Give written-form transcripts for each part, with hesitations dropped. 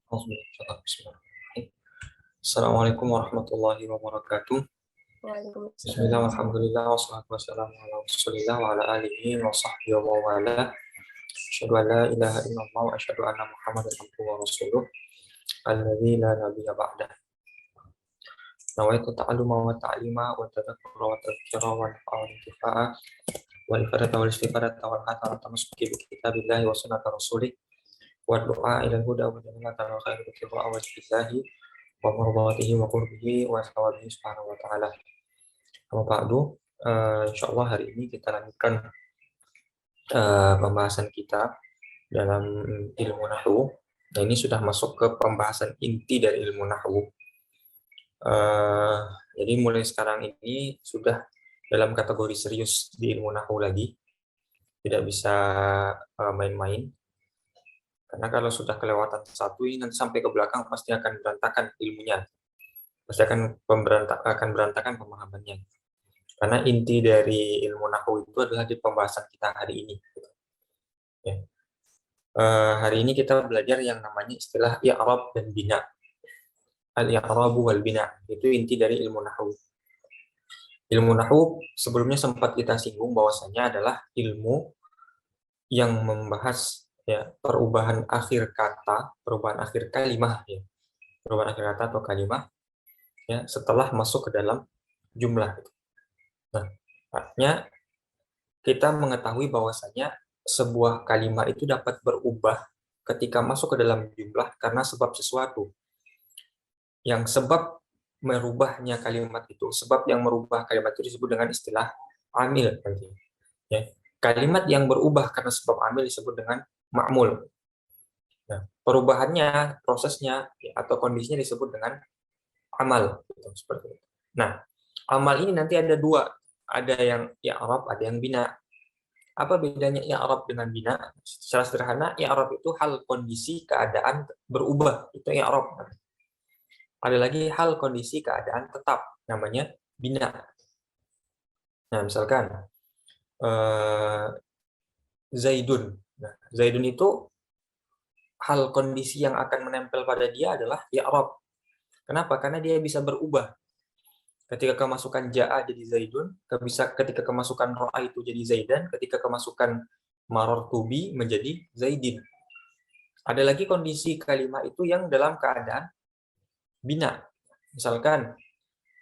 Bismillahirrahmanirrahim. Assalamualaikum warahmatullahi wabarakatuh. Bismillah, Waalaikumsalam. alhamdulillah, wassalatu wassalamu ala rasulillah wa ala alihi wa sahbihi wa wala. Asyhadu an la ilaha illallah wa asyhadu anna Muhammadan abduhu wa rasuluh alladzi la nabiyya ba'dah. Nawaitu ta'alluma wa ta'lima wa tadhakkura wa tadhkira wa nafa'a wa intifa'a wal ifadata wal istifadata wal hatara tamassuki bi kitabillahi wa sunnati rasulih wa du'a ila al-huda wa jannatan wa khairu tiba'a wa jibillahi wa marbatihi wa qurbihi wa sawabihi subhanahu wa ta'ala. Amma ba'du, insyaallah hari ini kita lanjutkan pembahasan kita dalam ilmu nahwu. Nah, ini sudah masuk ke pembahasan inti dari ilmu nahwu. Jadi mulai sekarang ini sudah dalam kategori serius di ilmu nahwu lagi. Tidak bisa main-main. Karena kalau sudah kelewatan satu ini nanti sampai ke belakang pasti akan berantakan ilmunya. Pasti akan berantakan pemahamannya. Karena inti dari ilmu nahwu itu adalah di pembahasan kita hari ini. Ya. Hari ini kita belajar yang namanya istilah i'rab dan bina. Al-i'rabu wal bina itu inti dari ilmu nahwu. Ilmu nahwu sebelumnya sempat kita singgung bahwasanya adalah ilmu yang membahas ya perubahan akhir kata, perubahan akhir kalimah ya. Perubahan akhir kata atau kalimah ya setelah masuk ke dalam jumlah. Nah, artinya kita mengetahui bahwasanya sebuah kalimat itu dapat berubah ketika masuk ke dalam jumlah karena sebab sesuatu. Yang sebab merubahnya kalimat itu, sebab yang merubah kalimat itu disebut dengan istilah amil. Ya. Kalimat yang berubah karena sebab amil disebut dengan ma'mul. Nah, perubahannya, prosesnya atau kondisinya disebut dengan amal. Gitu, seperti itu. Nah, amal ini nanti ada dua. Ada yang i'rab, ada yang bina. Apa bedanya i'rab dengan bina? Secara sederhana, i'rab itu hal kondisi keadaan berubah, itu i'rab. Ada lagi hal kondisi keadaan tetap, namanya bina. Nah, misalkan Zaidun. Nah, Zaidun itu hal kondisi yang akan menempel pada dia adalah i'rab. Kenapa? Karena dia bisa berubah. Ketika kemasukan ja'a jadi Zaidun, ketika kemasukan ro'a itu jadi Zaidan, ketika kemasukan marartubi menjadi Zaidin. Ada lagi kondisi kalimat itu yang dalam keadaan bina. Misalkan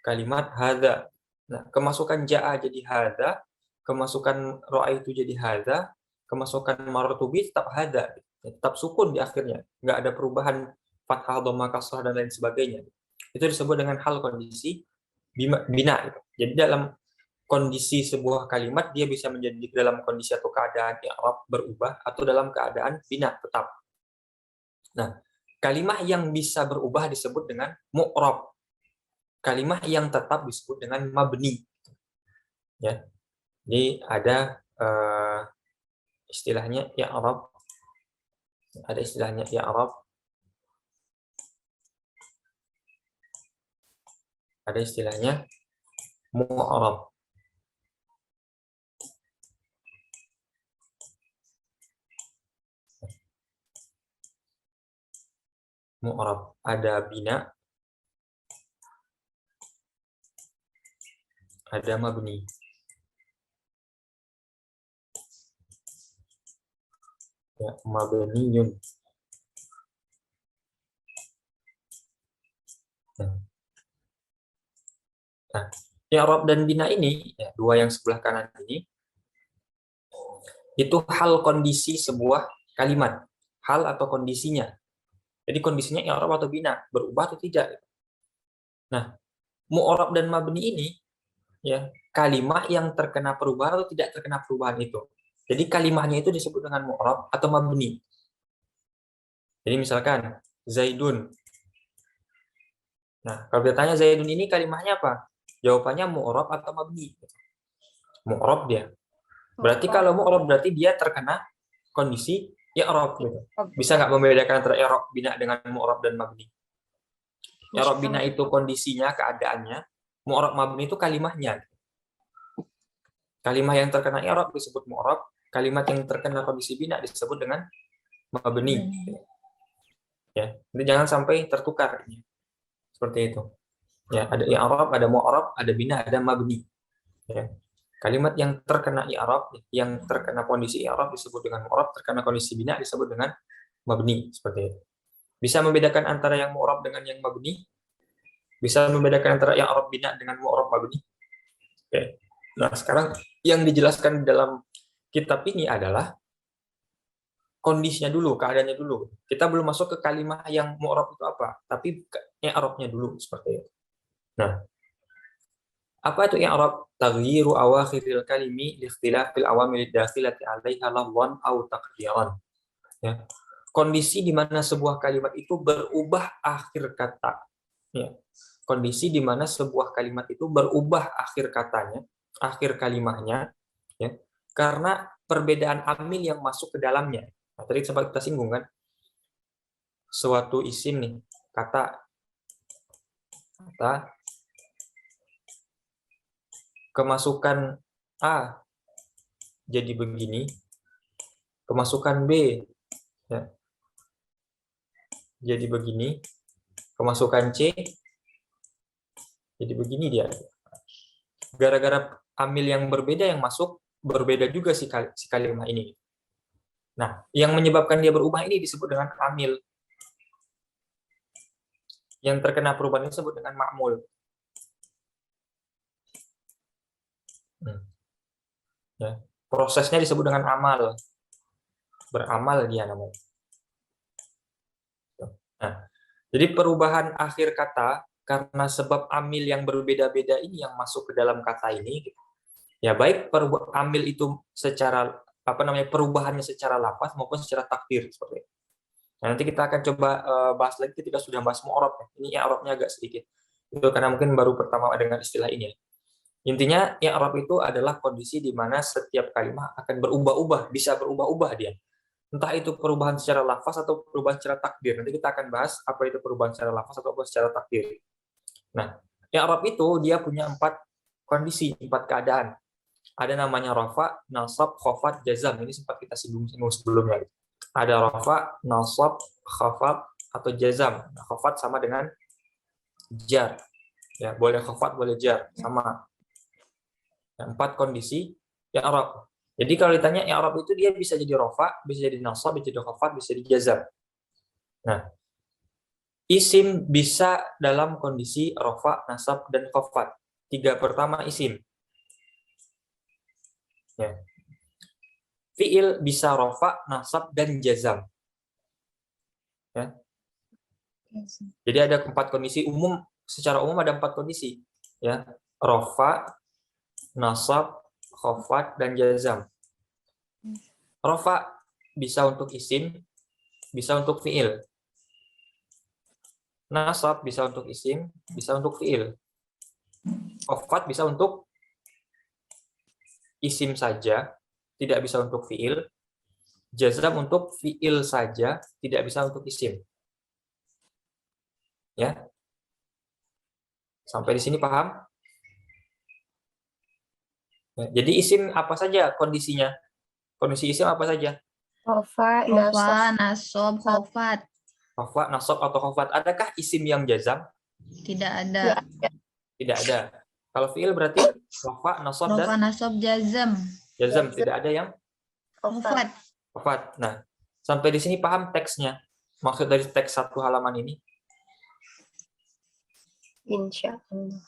kalimat hadza. Nah, kemasukan ja'a jadi hadza, kemasukan ro'a itu jadi hadza, kemasukan marartubi tetap hadza, tetap sukun di akhirnya. Nggak ada perubahan fathah, dhamma, kasrah dan lain sebagainya. Itu disebut dengan hal kondisi bina. Jadi dalam kondisi sebuah kalimat dia bisa menjadi dalam kondisi atau keadaan i'rab berubah atau dalam keadaan bina tetap. Nah, kalimat yang bisa berubah disebut dengan mu'rab. Kalimat yang tetap disebut dengan mabni. Ya. Jadi ada istilahnya i'rab. Ada istilahnya i'rab. Ada istilahnya mu'rab. Mu'rab. Ada bina, ada mabni. Ya, mabniyun. Nah, i'rab dan bina ini, ya, dua yang sebelah kanan ini, itu hal kondisi sebuah kalimat. Hal atau kondisinya. Jadi kondisinya i'rab atau bina, berubah atau tidak. Nah, mu'rab dan mabni ini, ya, kalimat yang terkena perubahan atau tidak terkena perubahan itu. Jadi kalimatnya itu disebut dengan mu'rab atau mabni. Jadi misalkan Zaidun. Nah, kalau ditanya Zaidun ini kalimatnya apa? Jawabannya mu'rab atau mabni. Mu'rab dia. Berarti kalau mu'rab berarti dia terkena kondisi i'rab gitu. Bisa nggak membedakan antara i'rab bina dengan mu'rab dan mabni? I'rab bina itu kondisinya, keadaannya. Mu'rab mabni itu kalimatnya. Kalimat yang terkena i'rab disebut mu'rab, kalimat yang terkena kondisi bina disebut dengan mabni. Ya, jadi jangan sampai tertukar. Seperti itu. Ya, ada i'rab, ada mu'rab, ada bina, ada mabni. Ya. Kalimat yang terkena i'rab, yang terkena kondisi i'rab disebut dengan mu'rab, terkena kondisi bina disebut dengan mabni, seperti itu. Bisa membedakan antara yang mu'rab dengan yang mabni? Bisa membedakan antara i'rab bina dengan mu'rab mabni? Oke. Nah, sekarang yang dijelaskan dalam kitab ini adalah kondisinya dulu, keadaannya dulu. Kita belum masuk ke kalimat yang mu'rab itu apa, tapi i'rabnya dulu, seperti itu. Nah, apa itu i'rab? Taghyiru awakhiril kalimi li ikhtilafil awamil dakhilati 'alaiha lafdhan aw taqdiran. Ya. Kondisi di mana sebuah kalimat itu berubah akhir kata. Ya. Kondisi di mana sebuah kalimat itu berubah akhir katanya, akhir kalimahnya, ya, karena perbedaan amil yang masuk ke dalamnya. Nah, tadi sempat kita singgung kan, suatu isim nih, kata kemasukan A jadi begini, kemasukan B ya, jadi begini, kemasukan C jadi begini dia. Gara-gara amil yang berbeda yang masuk, berbeda juga si kalimat ini. Nah, yang menyebabkan dia berubah ini disebut dengan amil. Yang terkena perubahan ini disebut dengan ma'mul. Ya. Prosesnya disebut dengan amal. Beramal dia namanya. Nah, jadi perubahan akhir kata karena sebab amil yang berbeda-beda ini yang masuk ke dalam kata ini, ya baik amil itu secara perubahannya secara lafaz maupun secara takdir seperti itu. Nah, nanti kita akan coba bahas lagi ketika sudah bahas mu'rab. Ini i'rabnya agak sedikit. Itu karena mungkin baru pertama dengan istilah ini. Intinya i'rab itu adalah kondisi di mana setiap kalimat akan berubah-ubah, bisa berubah-ubah dia. Entah itu perubahan secara lafaz atau perubahan secara takdir. Nanti kita akan bahas apa itu perubahan secara lafaz atau secara takdir. Nah, i'rab itu dia punya 4 kondisi, 4 keadaan. Ada namanya rafa, nasab, khafat, jazam. Ini sempat kita singgung sebelumnya. Ada rafa, nasab, khafat, atau jazam. Nah, khafat sama dengan jar. Ya, boleh khafat, boleh jar, sama. Nah, 4 kondisi i'rab. Jadi kalau ditanya i'rab itu dia bisa jadi rafa, bisa jadi nasab, bisa jadi khafat, bisa jadi jazam. Nah, isim bisa dalam kondisi rafa, nasab, dan khafat. 3 pertama isim. Ya. Fi'il bisa rafa, nasab, dan jazam. Ya. Jadi ada 4 kondisi umum, secara umum ada 4 kondisi. Ya. Rafa, nasab, khafat, dan jazam. Rafa bisa untuk isim, bisa untuk fi'il. Nasab bisa untuk isim, bisa untuk fi'il. Khafat bisa untuk isim saja, tidak bisa untuk fi'il. Jazam untuk fi'il saja, tidak bisa untuk isim. Ya. Sampai di sini paham? Ya, jadi isim apa saja kondisinya? Kondisi isim apa saja? Rafa, nasab, khafat. Rafa, nasab, atau khafat. Adakah isim yang jazam? Tidak ada. Tidak ada. Kalau fi'il berarti rafa, nasab, dan nasab, jazam. Jazam. Tidak ada yang Khafat. khafat. Nah, sampai di sini paham teksnya? Maksud dari teks 1 halaman ini? Insya Allah.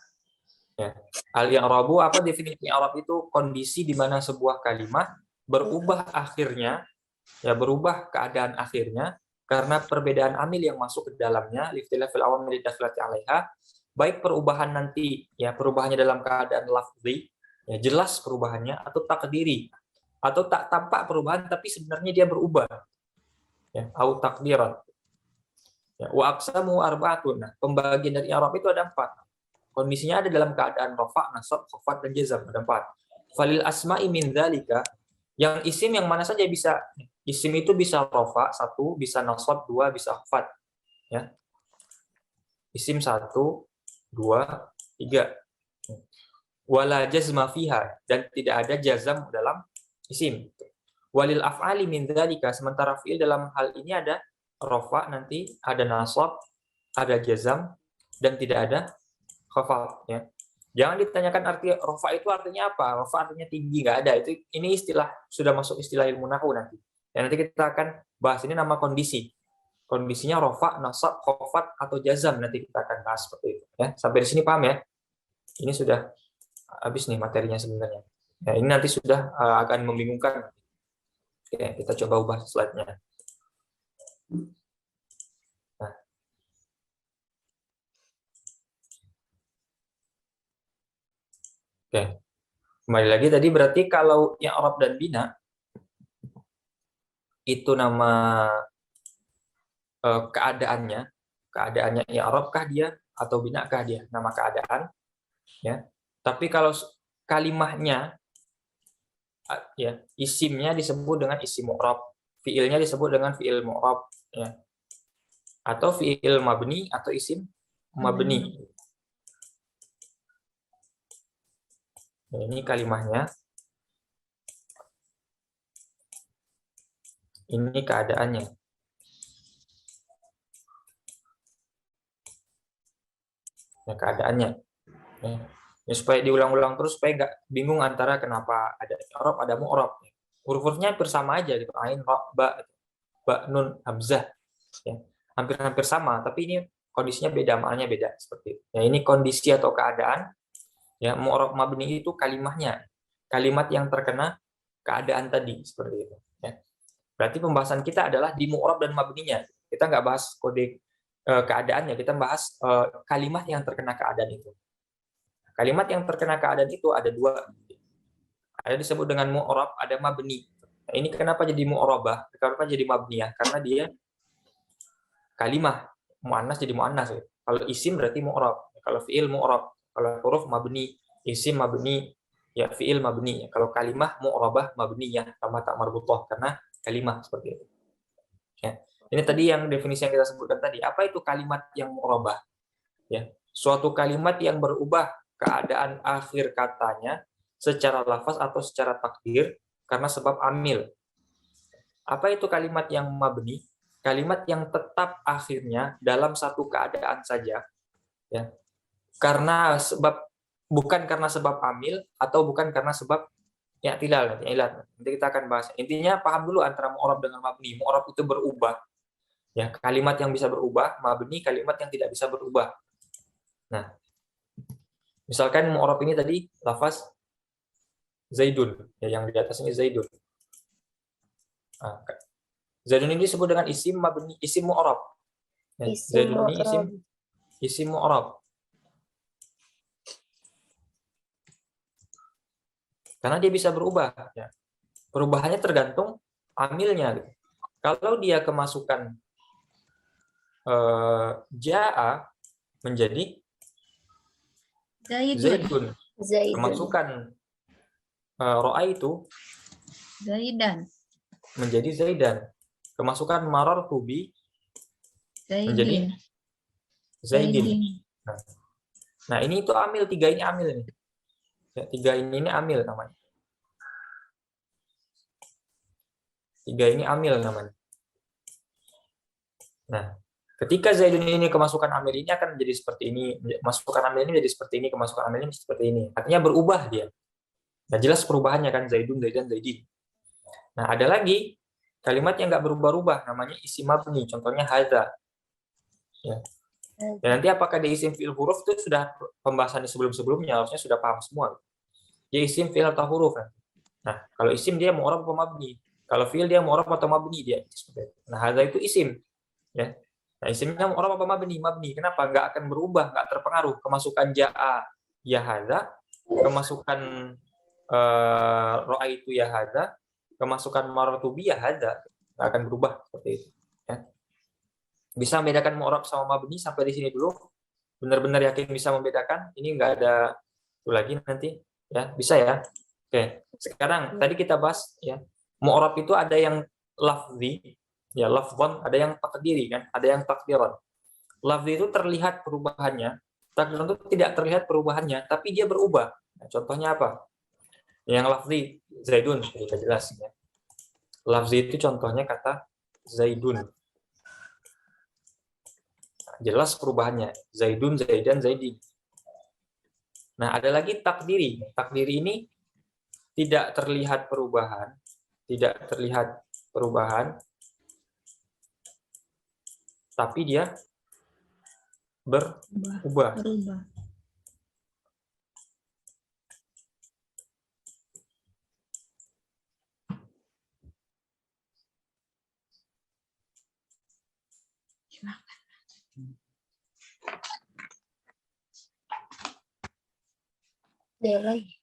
Ya. Al-i'rabu, apa definisi i'rab itu? Kondisi di mana sebuah kalimat berubah akhirnya, ya berubah keadaan akhirnya karena perbedaan amil yang masuk ke dalamnya, liftilafil awamil dakhilati 'alaiha, baik perubahan nanti ya perubahannya dalam keadaan lafzi, ya jelas perubahannya, atau takdiri, atau tak tampak perubahan tapi sebenarnya dia berubah. Ya, au takdiran. Ya, wa aqsamu arba'atun. Nah, pembagian dari i'rab itu ada 4. Kondisinya ada dalam keadaan rafa, nasab, khafat, dan jazam, ada 4. Falil asma'i min dzalika, yang isim yang mana saja bisa. Isim itu bisa rafa 1, bisa nasab 2, bisa khafat. Ya. Isim 1, 2, 3. Wala jazma fiha, dan tidak ada jazam dalam isim. Walil af'ali min dzalika, sementara fi'il dalam hal ini ada rofa nanti ada nasab, ada jazam, dan tidak ada khafad. Ya. Jangan ditanyakan arti rofa itu artinya apa. Rofa artinya tinggi, nggak ada. Ini istilah sudah masuk istilah ilmu nahwu nanti. Dan nanti kita akan bahas ini nama kondisi. Kondisinya rofa, nasab, khafad, atau jazam nanti kita akan bahas seperti itu. Ya. Sampai di sini paham ya? Ini sudah habis nih materinya sebenarnya. Ya, ini nanti sudah akan membingungkan. Oke, kita coba ubah slide-nya. Nah. Oke. Kembali lagi tadi berarti kalau i'rab dan bina itu nama keadaannya i'rab kah dia atau bina kah dia? Nama keadaan ya. Tapi kalau kalimahnya ya, isimnya disebut dengan isim mu'rab, fiilnya disebut dengan fiil mu'rab ya. Atau fiil mabni atau isim mabni. Nah, ini kalimahnya. Ini keadaannya. Ya, keadaannya. Ya, supaya diulang-ulang terus supaya nggak bingung antara kenapa ada i'rab ada mu'rab. Huruf-hurufnya hampir sama aja gitu. Ain, ra, ba, nun, hamzah. Ya. Hampir-hampir sama, tapi ini kondisinya beda, maknanya beda seperti itu. Ya, ini kondisi atau keadaan. Ya, mu'rab mabni itu kalimahnya. Kalimat yang terkena keadaan tadi seperti itu. Ya. Berarti pembahasan kita adalah di mu'rab dan mabninya. Kita nggak bahas kode keadaannya, kita bahas kalimat yang terkena keadaan itu. Kalimat yang terkena keadaan itu ada dua. Ada disebut dengan mu'rab, ada mabni. Nah, ini kenapa jadi mu'rabah? Kenapa jadi mabniyah? Karena dia kalimah. Mu'annas jadi mu'annas. Kalau isim berarti mu'rab. Kalau fi'il mu'rab. Kalau huruf mabni. Isim mabni. Ya, fi'il mabni. Kalau kalimah mu'rabah mabniyah. Sama tak marbutah. Karena kalimah seperti itu. Ya. Ini tadi yang definisi yang kita sebutkan tadi. Apa itu kalimat yang mu'rabah? Ya. Suatu kalimat yang berubah keadaan akhir katanya secara lafaz atau secara takdir karena sebab amil. Apa itu kalimat yang mabni? Kalimat yang tetap akhirnya dalam satu keadaan saja, ya. Karena sebab bukan karena sebab amil atau bukan karena sebab i'tilal, ilat. Nanti kita akan bahas. Intinya paham dulu antara mu'rab dengan mabni. Mu'rab itu berubah. Ya, kalimat yang bisa berubah, mabni kalimat yang tidak bisa berubah. Nah, misalkan mu'rab ini tadi lafaz Zaidun, ya, yang di atas ini Zaidun. Nah, Zaidun ini disebut dengan isim mabni, isim mu'rab. Ya, Zaidun ini isim mu'rab. Karena dia bisa berubah. Ya. Perubahannya tergantung amilnya. Gitu. Kalau dia kemasukan ja'a menjadi Zaidun. Kemasukan ro'a itu Zaidan. Menjadi Zaidan. Kemasukan maror tubi menjadi Zaidin. Nah, ini itu amil, tiga ini amil nih. Ya, tiga ini amil namanya. Tiga ini amil namanya. Nah, ketika Zaidun ini kemasukan amil ini akan menjadi seperti ini, masukan amil ini menjadi seperti ini, kemasukan amil ini seperti ini. Artinya berubah dia. Nah, jelas perubahannya kan Zaidun, Zaidan, Zaidin. Nah, ada lagi kalimat yang nggak berubah-ubah, namanya isim mabni, contohnya hadza. Ya. Dan nanti apakah dia isim fi'il huruf itu sudah pembahasan sebelum-sebelumnya, harusnya sudah paham semua. Dia isim fi'il atau huruf kan. Nah, kalau isim dia mu'rab atau mabni. Kalau fi'il dia mu'rab atau mabni dia. Nah, hadza itu isim. Ya. Nah, isimnya mu'rab atau mabni? Mabni. Kenapa? Nggak akan berubah, nggak terpengaruh. Kemasukan ja'a ya hadza, kemasukan ro'a itu ya hadza, kemasukan maratubi ya hadza. Nggak akan berubah seperti itu. Ya. Bisa membedakan mu'rab sama mabni sampai di sini dulu. Benar-benar yakin bisa membedakan. Ini nggak ada itu lagi nanti. Ya, bisa ya. Oke. Sekarang tadi kita bahas ya. Mu'rab itu ada yang lafzi, ya lafzon, ada yang takdiri kan, ada yang takdiran. Lafzi itu terlihat perubahannya, takdiran itu tidak terlihat perubahannya, tapi dia berubah. Nah, contohnya apa? Yang lafzi Zaidun kita jelas ya. Lafzi itu contohnya kata Zaidun. jelas perubahannya. Zaidun, Zaidan, Zaidin. Nah, ada lagi takdiri. Takdiri ini tidak terlihat perubahan, tapi dia berubah. Berubah. Dia lagi.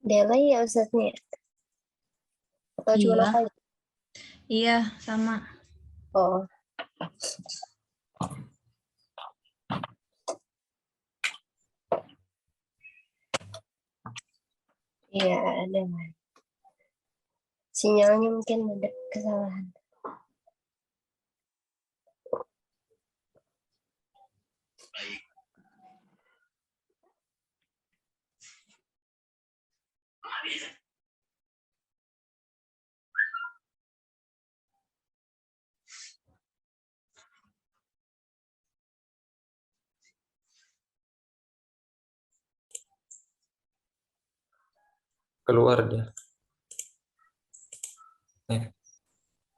Delay ya Ustaznya? Atau cuma Iya. apa? Iya, sama. Oh. Iya, ada. Sinyalnya mungkin ada kesalahan. Keluar dia.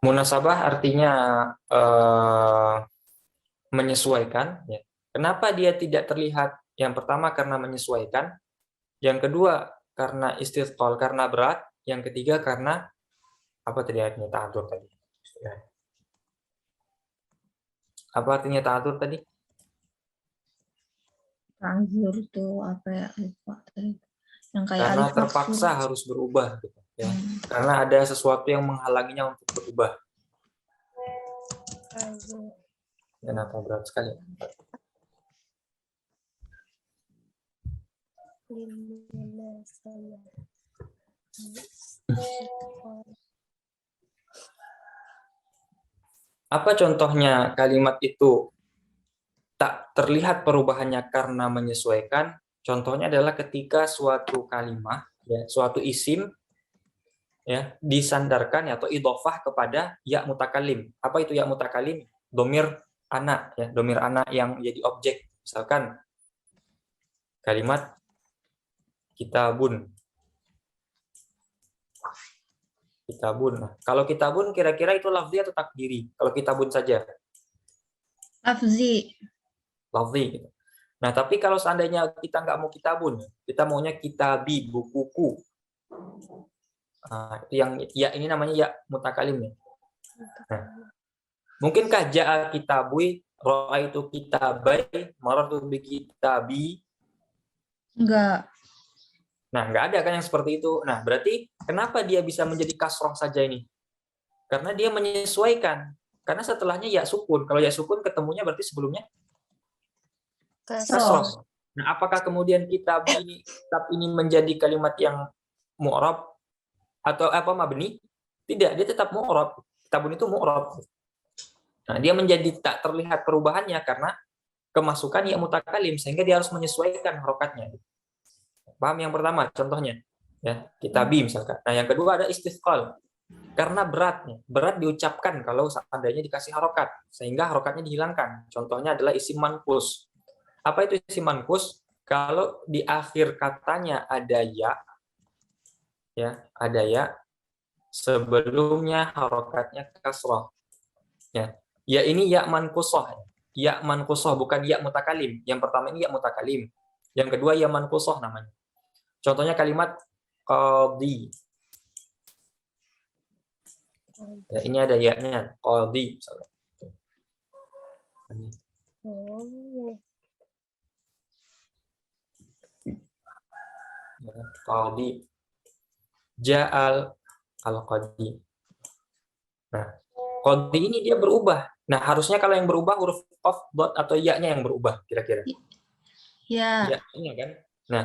Munasabah artinya menyesuaikan. Ya. Kenapa dia tidak terlihat? Yang pertama karena menyesuaikan. Yang kedua karena istithqal, karena berat. Yang ketiga karena apa tadi artinya ta'adzur tadi? Apa artinya ta'adzur tadi? Ta'adzur tuh apa ya? Lupa. Yang kayak Karena alif terpaksa maksur. harus berubah. Gitu, ya. Karena ada sesuatu yang menghalanginya untuk berubah. Kenapa berat sekali? Apa contohnya kalimat itu tak terlihat perubahannya karena menyesuaikan? Contohnya adalah ketika suatu kalimat, ya, suatu isim, ya, disandarkan atau idhofah kepada ya mutakalim. Apa itu ya mutakalim? Domir anak, ya, domir anak yang jadi objek. Misalkan kalimat kitabun. Kitabun. Nah, kalau kitabun kira-kira itu lafzi atau takdiri? Kalau kitabun saja. Lafzi. Lafzi. Gitu. Nah, tapi kalau seandainya kita nggak mau kitabun, kita maunya kitabi, bukuku. Yang ya ini namanya ya mutakalim. Ya. Nah, mungkinkah ja'a kitabui, ra'aitu kitabai, marartu bi kitabi? Enggak. Nah, nggak ada kan yang seperti itu. Nah, berarti kenapa dia bisa menjadi kasroh saja ini? Karena dia menyesuaikan. Karena setelahnya ya sukun. Kalau ya sukun ketemunya berarti sebelumnya kasroh. Nah, apakah kemudian kitab ini menjadi kalimat yang mu'rab atau apa mabni? Tidak, dia tetap mu'rab. Kitabun itu mu'rab. Nah, dia menjadi tak terlihat perubahannya karena kemasukan ya mutakalim sehingga dia harus menyesuaikan harokatnya. Paham yang pertama contohnya? Ya, kitabi misalkan. Nah, yang kedua ada istithqal. Karena berat diucapkan kalau seandainya dikasih harokat sehingga harokatnya dihilangkan. Contohnya adalah isim manqus. Apa itu isim manqus? Kalau di akhir katanya ada ya, ada ya, sebelumnya harokatnya kasroh. Ya, ya ini ya manqusah. Ya manqusah bukan ya mutakalim. Yang pertama ini ya mutakalim. Yang kedua ya manqusah namanya. Contohnya kalimat qadhi. Ya, ini ada ya-nya, qadhi misalnya. Qadhi. Ja'al al-qadhi. Nah, qadhi ini dia berubah. Nah, harusnya kalau yang berubah huruf qaf, dot atau ya-nya yang berubah kira-kira. Ya. Ya-nya kan. Nah,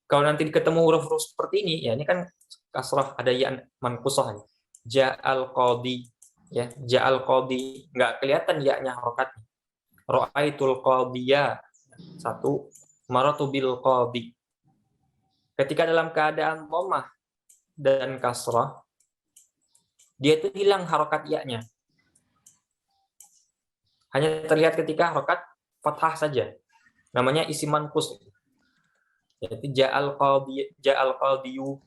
kalau nanti ketemu huruf-huruf seperti ini, ya ini kan kasrah, ada ya manqusah. Ja'al qadi, ya, ja'al qadi, nggak kelihatan ya-nya harokat. Ra'aitul qadiya, satu, maratu bil qadi. Ketika dalam keadaan dhammah dan kasrah, dia itu hilang harokat ya-nya. Hanya terlihat ketika harokat fathah saja. Namanya isim manqus. Yaitu ja'al qadiyu,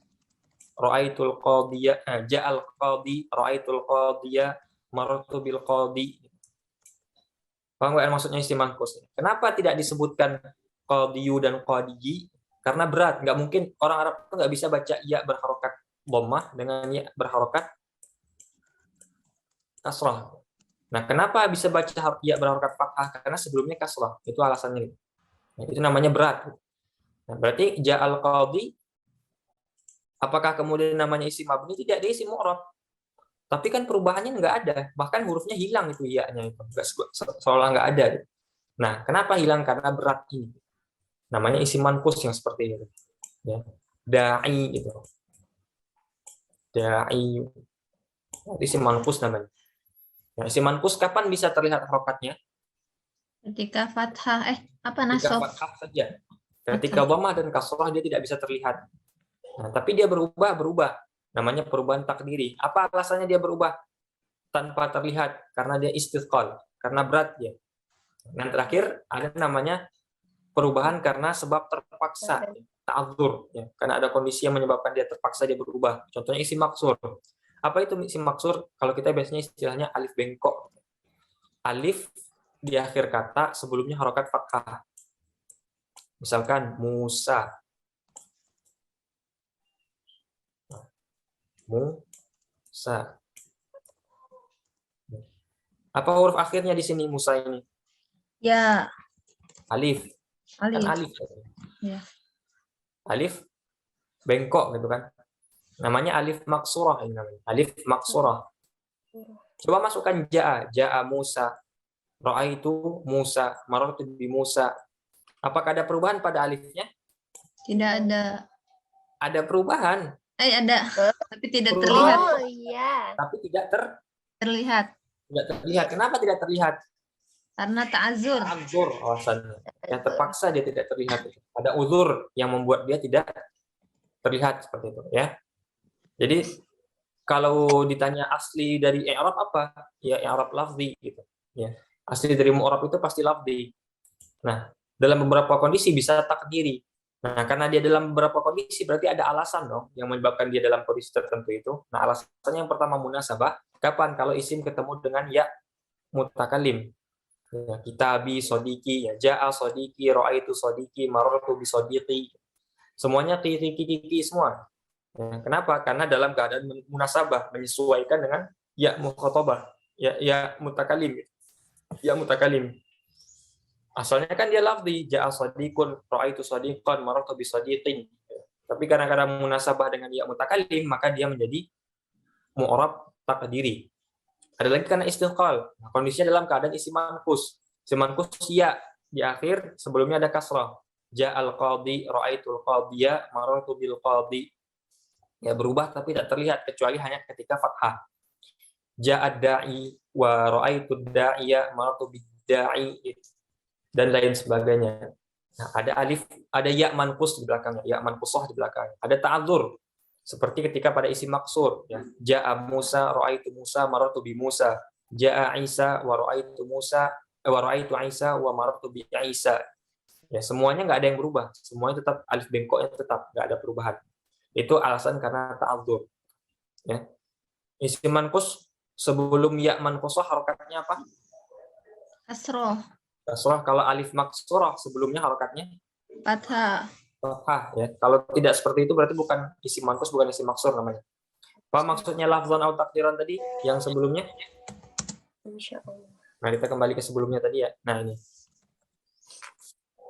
ra'aitul qadiya, ja'al qadi, ra'aitul qadiya, maratu bil qadi. Paham nggak maksudnya isim manqus? Kenapa tidak disebutkan qadiyu dan qadiyi? Karena berat, nggak mungkin orang Arab itu nggak bisa baca ya berharokat dhammah dengan ya berharokat kasrah. Nah, kenapa bisa baca ya berharokat fathah? Karena sebelumnya kasrah. Itu alasannya. Nah, itu namanya berat. Nah, berarti ja'al qadi, apakah kemudian namanya isim mabni? Tidak, dia isim mu'rab. Tapi kan perubahannya nggak ada. Bahkan hurufnya hilang itu ya-nya itu. Seolah nggak ada. Nah, kenapa hilang? Karena berat ini. Namanya isim manqus yang seperti ini. Ya. Da'i itu. Da'i. Isim manqus namanya. Nah, isim manqus kapan bisa terlihat harokatnya? Ketika fathah, apa Ketika nasab? fathah saja. Ketika dhammah dan kasrah dia tidak bisa terlihat. Nah, tapi dia berubah. Namanya perubahan takdiri. Apa alasannya dia berubah tanpa terlihat? Karena dia istithqal, karena berat dia. Dan terakhir ada namanya perubahan karena sebab terpaksa, ta'adzur, ya. Karena ada kondisi yang menyebabkan dia terpaksa dia berubah. Contohnya isim maksur. Apa itu isim maksur? Kalau kita biasanya istilahnya alif bengkok. Alif di akhir kata sebelumnya harokat fathah. Misalkan Musa. Musa. Apa huruf akhirnya di sini Musa ini? Ya, Alif. Kan alif. Ya. Alif bengkok gitu kan. Namanya alif maksurah ini namanya. Alif maksurah. Coba masukkan ja'a Musa. Ra'aitu Musa, marartu bi Musa. Apakah ada perubahan pada alifnya? Tidak ada. Ada perubahan. Ada, tapi tidak Perubahan. terlihat. Oh iya. Tapi tidak Terlihat. terlihat. Kenapa tidak terlihat? Karena ta'azur. Ta'adzur alasannya. Yang terpaksa dia tidak terlihat. Ada uzur yang membuat dia tidak terlihat seperti itu, ya. Jadi kalau ditanya asli dari i'rab apa? Ya i'rab lafzi gitu, ya. Asli dari mu'rab itu pasti lafzi. Nah, dalam beberapa kondisi bisa takdiri. Nah, karena dia dalam beberapa kondisi berarti ada alasan dong yang menyebabkan dia dalam kondisi tertentu itu. Nah, alasannya yang pertama munasabah. Kapan? Kalau isim ketemu dengan ya mutakalim. Ya, kitabi, sodiki, ya ja'a sodiki, ro'aitu sodiki, marartu bi sodiki. Semuanya kiki semua. Ya, kenapa? Karena dalam keadaan munasabah, menyesuaikan dengan ya mukhatabah, ya mutakalim. Ya mutakalim. Asalnya kan dia lafzi, ja'a sadiqun, ra'aitu sadiqan, marartu bi sadiqin. Tapi kadang-kadang munasabah dengan ya mutakalim, maka dia menjadi mu'rab takdiri. Ada lagi karena istiqal. Nah, kondisinya dalam keadaan isim manqus. Isim manqus ya di akhir sebelumnya ada kasrah. Ja'al qadi, ra'aitul qadiya, marartu bil qadi. Ya berubah tapi tidak terlihat kecuali hanya ketika fathah. Ja'ad da'i wa ra'aitud da'iya, marartu bid da'i. Dan lain sebagainya. Nah, ada alif, ada ya manqus di belakangnya, ya manqusah di belakangnya. Ada ta'adzur seperti ketika pada isim maksur, ya. Ja'a Musa, ra'aitu Musa, marartu bi Musa. Ja'a Isa wa ra'aitu Musa, wa ra'aitu Isa wa marartu bi Isa. Ya, semuanya nggak ada yang berubah. Semuanya tetap alif bengkoknya tetap nggak ada perubahan. Itu alasan karena ta'adzur. Ya. Isim manqus sebelum ya manqusah harokatnya apa? Kasroh. Kasrah. Kalau alif maksurah sebelumnya harokatnya Fathah. fathah, ya. Kalau tidak seperti itu berarti bukan isim manqus, bukan isim maksur namanya. Apa maksudnya lafzan atau takdiran tadi yang sebelumnya? Insyaallah. Nah, kita kembali ke sebelumnya tadi ya. Nah, ini.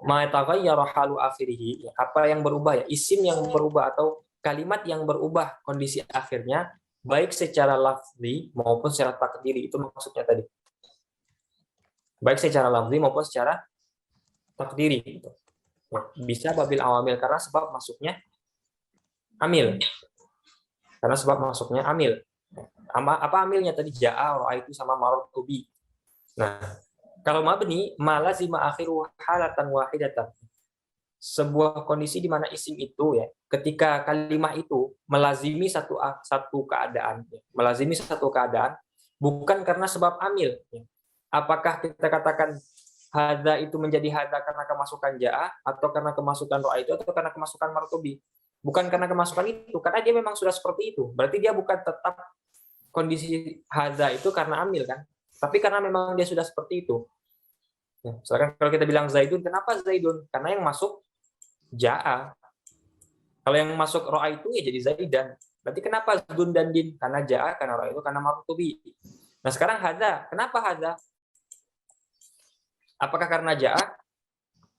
Ma taghayyara halu akhirih, apa yang berubah ya? Isim yang berubah atau kalimat yang berubah kondisi akhirnya baik secara lafzi maupun secara takdiri, itu maksudnya tadi. Baik secara lafzi maupun secara takdiri gitu. Bisa babil awamil karena sebab masuknya amil. Karena sebab masuknya amil. Apa amilnya tadi? Ja'a, ra'aitu sama marartu bi. Nah, kalau mabni malazima akhiru halatan wahidatan. Sebuah kondisi di mana isim itu ya, ketika kalimat itu melazimi satu keadaan, ya, melazimi satu keadaan bukan karena sebab amil. Ya. Apakah kita katakan hadza itu menjadi hadza karena kemasukan ja'a atau karena kemasukan ro'a itu atau karena kemasukan martubi? Bukan karena kemasukan itu, karena dia memang sudah seperti itu. Berarti dia bukan tetap kondisi hadza itu karena amil kan? Tapi karena memang dia sudah seperti itu. Ya, misalkan kalau kita bilang Zaidun, kenapa Zaidun? Karena yang masuk ja'a. Kalau yang masuk ro'a itu ya jadi Zaidan. Berarti kenapa Dun dan Din? Karena ja'a, karena ro'a itu, karena martubi. Nah sekarang hadza, kenapa hadza? Apakah karena ja'a?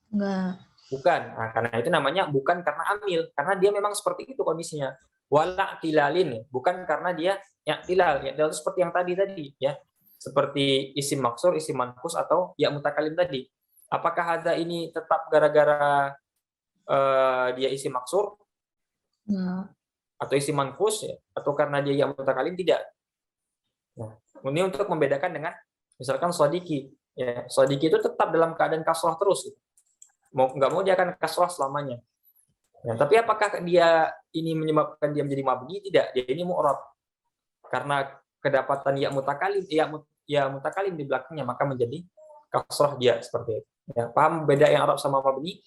Enggak. Bukan. Nah, karena itu namanya bukan karena amil, karena dia memang seperti itu kondisinya. Wala tilalin, bukan karena dia ya tilal, ya itu seperti yang tadi ya. Seperti isim maksur, isim manqus atau ya mutakalim tadi. Apakah hadza ini tetap gara-gara dia isim maksur? Enggak. Atau isim manqus ya? Atau karena dia ya mutakalim? Tidak. Nah, ini untuk membedakan dengan misalkan sodiki. Ya, sodiki itu tetap dalam keadaan kasrah terus. Nggak mau dia akan kasrah selamanya. Nah, tapi apakah dia ini menyebabkan dia menjadi mabni? Tidak. Dia ini mu'rab. Karena kedapatan ya mutakalim di belakangnya maka menjadi kasrah dia seperti itu. Ya, paham beda yang Arab sama mabni?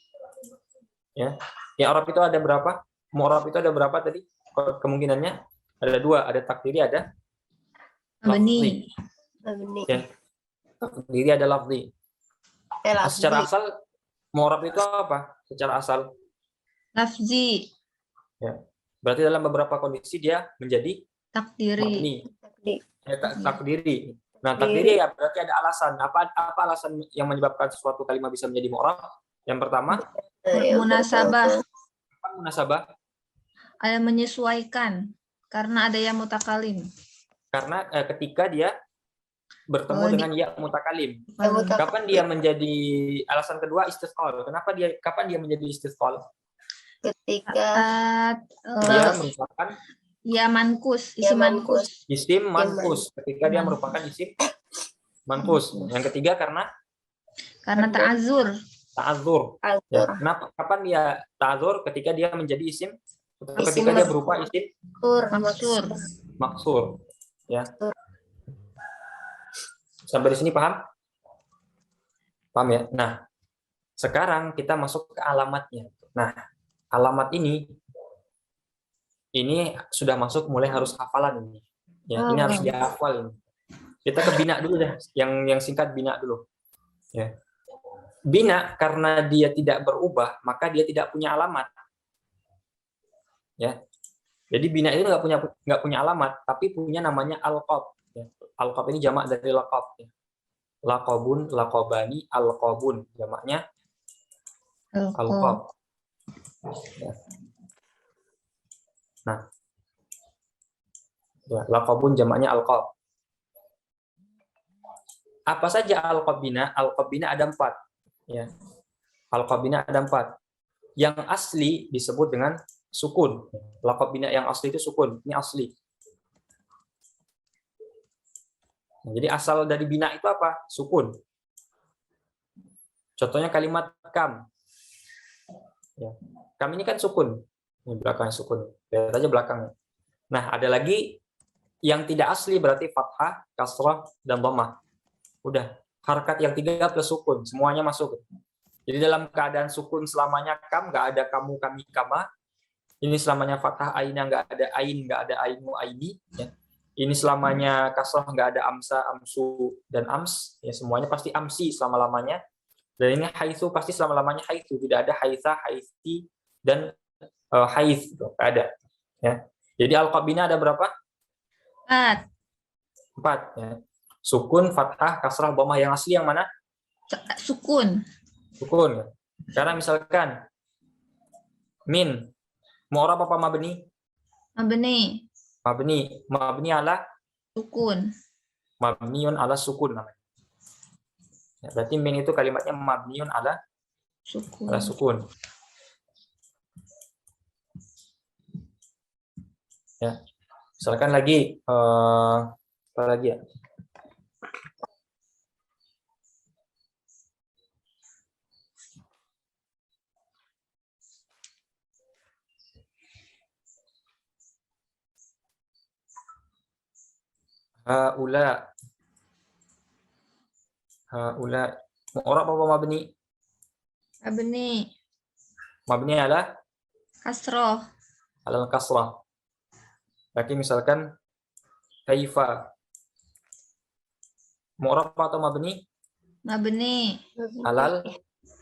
Ya. Yang Arab itu ada berapa? Mu'rab itu ada berapa tadi? Kemungkinannya ada dua, ada takdiri, ada lafzi. Mabni. Ya. Takdiri ada lafzi. Secara asal mu'rab itu apa? Secara asal Lafzi. ya. Berarti dalam beberapa kondisi dia menjadi Takdiri. mabni. Ya, takdiri. Nah, Takdiri. takdiri ya berarti ada alasan. Apa alasan yang menyebabkan suatu kalimat bisa menjadi mu'rab? Yang pertama, Munasabah. apa munasabah? Ada menyesuaikan. Karena ada yang mutakalim. Karena ketika dia bertemu dengan ya mutakalim. Mutakalim. Kapan dia menjadi alasan kedua istisqal? Kapan dia menjadi istisqal? Ketika Dia merupakan ya mankus, Ya, isim mankus. isim mankus. Ketika dia merupakan isim mankus. Yang ketiga karena ta'azur. ta'adzur. Ya, kenapa? Kapan dia ta'adzur? Ketika dia menjadi isim, ketika dia berupa isim Maksur. maksur. Ya. Sampai di sini paham? Paham ya? Nah, sekarang kita masuk ke alamatnya. Nah, alamat ini sudah masuk mulai harus hafalan ini. Ya, ini harus dihafal ini. Kita ke bina dulu deh, yang singkat bina dulu. Ya. Bina karena dia tidak berubah, maka dia tidak punya alamat. Ya. Jadi bina itu nggak punya alamat, tapi punya namanya alqab. Ya. Alqab ini jamak dari laqab. Ya. Laqabun, laqabani, alqabun. Jamaknya alqab. Ya. Nah, ya, laqabun jamaknya alqab. Apa saja alqab bina? Alqab bina ada 4. Ya. Alqab bina ada 4. Yang asli disebut dengan sukun. Laqab bina yang asli itu sukun. Ini asli. Nah, jadi asal dari bina itu apa? Sukun. Contohnya kalimat kam. Ya. Kam ini kan sukun. Ini belakangnya sukun. Lihat aja belakangnya. Nah, ada lagi yang tidak asli berarti fathah, kasrah, dan dhammah. Udah. Harakat yang 3 plus sukun. Semuanya masuk. Jadi dalam keadaan sukun selamanya kam, nggak ada kamu, kami, kama. Ini selamanya fathah aina, nggak ada ain, nggak ada ainu, aini. Ya. Ini selamanya kasrah, nggak ada amsa, amsu, dan ams. Ya, semuanya pasti amsi selama-lamanya. Dan ini haitsu pasti selama-lamanya haitsu. Tidak ada haitsa, haitsi, dan haits. Nggak ada. Ya. Jadi alqab bina ada berapa? 4. 4. Ya. Sukun, fathah, kasrah, dhammah. Yang asli yang mana? Sukun. Sukun. Sekarang misalkan min. Mu'rab apa mabni? Mabni. Mabni ala Sukun. mabniun ala sukun namanya. Ya, berarti min itu kalimatnya mabniun ala sukun. Ya. Misalkan lagi apa lagi ya? Haula. Haula. Mu'rab apa mabni? Mabni. Mabni ala Kasroh. alal kasrah. Lagi misalkan kaifa. Mu'rab atau mabni? Mabni. Alal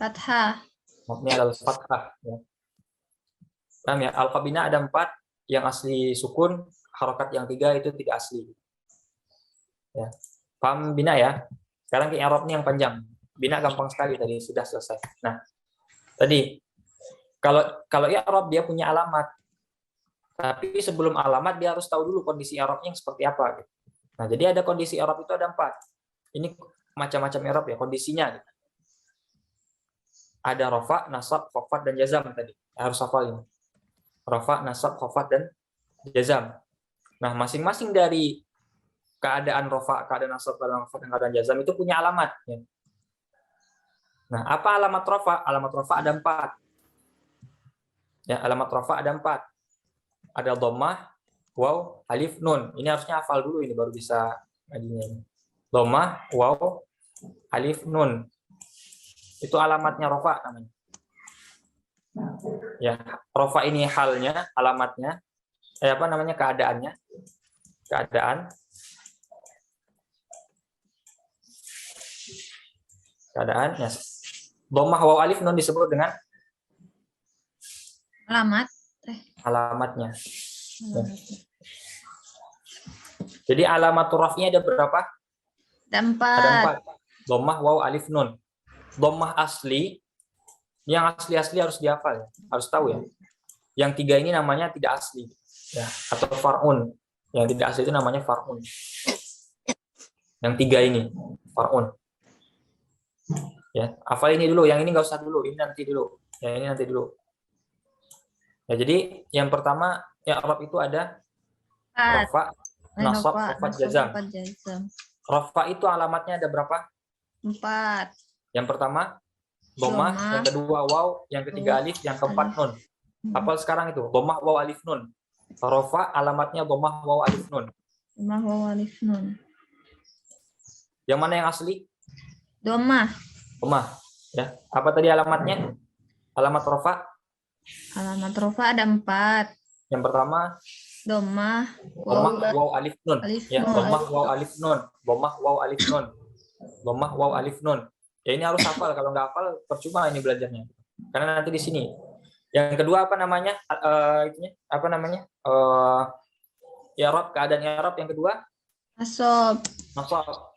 Fathah. mabni alal fathah. Ya. Paham ya? Al-qabina ada 4, yang asli sukun, harokat yang 3 itu tidak asli. Ya. Paham bina ya? Sekarang ke i'rab nih yang panjang. Bina gampang sekali tadi, sudah selesai. Nah, tadi kalau i'rab dia punya alamat. Tapi sebelum alamat dia harus tahu dulu kondisi i'rabnya yang seperti apa. Nah, jadi ada kondisi i'rab itu ada 4. Ini macam-macam i'rab ya kondisinya. Ada rafa, nasab, khafat dan jazam tadi. Harus hafal ini. Rafa, nasab, khafat dan jazam. Nah, masing-masing dari keadaan rafa, keadaan nasab, keadaan khafat dan keadaan jazam itu punya alamat. Ya. Nah, apa alamat rafa? Alamat rafa ada 4. Ya, alamat rafa ada 4. Ada dhammah, waw, alif, nun. Ini harusnya hafal dulu ini baru bisa ngajinya ini. Dhammah, waw, alif, nun. Itu alamatnya rafa namanya. Ya, rafa ini halnya, alamatnya, apa namanya keadaannya? Keadaan ya. Dhammah, waw, alif, nun disebut dengan Alamat. alamatnya. Ya. Jadi alamat raf'nya ada berapa? Ada Ada 4. 4. Dhammah, waw, alif, nun. Dhammah asli, yang asli-asli harus dihafal, ya. Harus tahu ya. Yang 3 ini namanya tidak asli, ya. Atau far'un. Yang tidak asli itu namanya far'un. Yang 3 ini far'un. Ya, hafal ini dulu. Yang ini nggak usah dulu. Ini nanti dulu. Yang ini nanti dulu. Ya, jadi yang pertama i'rab itu ada 4. rafa, nasab, khafat, jazam. Rafa itu alamatnya ada berapa? 4. Yang pertama dhammah, yang kedua waw, yang ketiga alif, yang keempat nun. Hafal sekarang itu, dhammah, waw, alif, nun. Rafa alamatnya dhammah, waw, alif, nun. Dhammah, waw, alif, nun. Yang mana yang asli? Dhammah. Dhammah. Ya. Apa tadi alamatnya? Alamat rafa? Alamat rafa ada 4. Yang pertama Dhammah, dhammah, waw, alif, nun. alif, Ya, nun. dhammah, waw, alif, nun. Dhammah, waw, alif, nun. Dhammah, waw, alif, nun. Ya ini harus hafal. Kalau nggak hafal percuma ini belajarnya. Karena nanti di sini. Yang kedua apa namanya? Apa namanya? I'rab, keadaan i'rab yang kedua? Nasab. Nasab.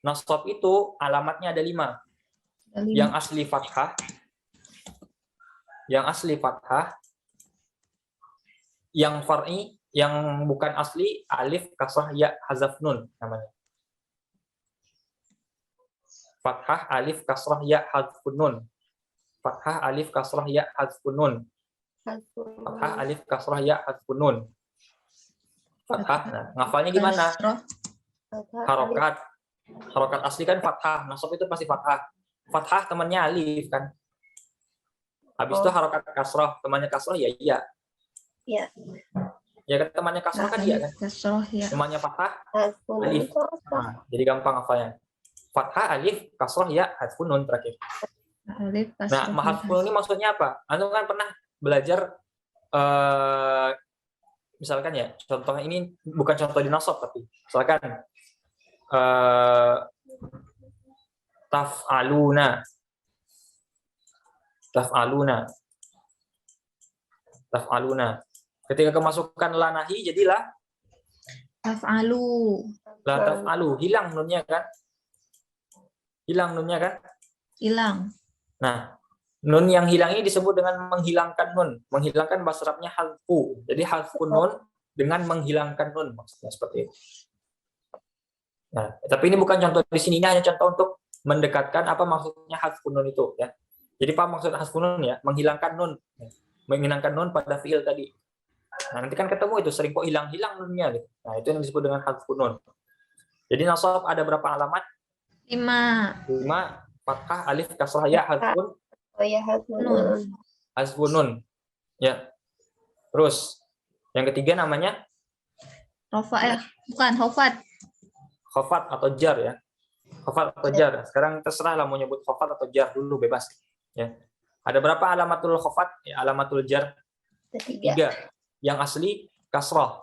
Nasab itu alamatnya ada 5. Yang asli fathah. Yang asli fathah. Yang far'i, yang bukan asli alif, kasrah, ya, hazaf, nun namanya. Fathah, alif, kasrah, ya, hazfun, nun. Fathah, alif, kasrah, ya, hazfun, nun. Fathah, alif, kasrah, ya, hazfun, nun. Fathah. Nah, ngafalnya gimana? Harokat. Harokat asli kan fathah. Nasab itu pasti fathah. Fathah temannya alif kan. Habis itu harokat kasrah. Temannya kasrah ya iya. Iya. Ya kan temannya kasrah kan iya kan. Kasroh, ya. Temannya fathah alif. Nah, jadi gampang hafalnya. Fathah, alif, kasrah, ya, hadfun, nun terakhir. Alif, Nah, kasroh, mahadfun ini maksudnya apa? Anda kan pernah belajar, misalkan ya, contohnya ini bukan contoh di nasab, tapi misalkan taf'aluna, taf'aluna, taf'aluna. Ketika kemasukan la nahi, jadilah taf'alu. la taf'alu, hilang nunnya kan? Hilang nunnya kan? Hilang. Nah, nun yang hilang ini disebut dengan menghilangkan nun. Menghilangkan bahasa Arabnya hadfu. Jadi hadfun nun dengan menghilangkan nun. Maksudnya seperti itu. Nah, tapi ini bukan contoh di sini. Ini hanya contoh untuk mendekatkan apa maksudnya hadfun nun itu. Ya. Jadi apa maksud hadfun nun ya? Menghilangkan nun. Menghilangkan nun pada fiil tadi. Nah, nanti kan ketemu itu sering kok hilang-hilang nunnya gitu. Nah, itu yang disebut dengan hadfun nun. Jadi nasab ada berapa alamat? 5. 5, fathah, alif, kasrah, ya, hadfun, Oh ya, Nun. hadfun nun. Ya. Terus yang ketiga namanya Rofa bukan hofat. khafat atau jar ya. Khafat atau jar. Sekarang terserah lah mau nyebut khafat atau jar dulu bebas. Ya. Ada berapa alamatul khafat? Ya, alamatul jar ketiga. 3. Yang asli kasrah.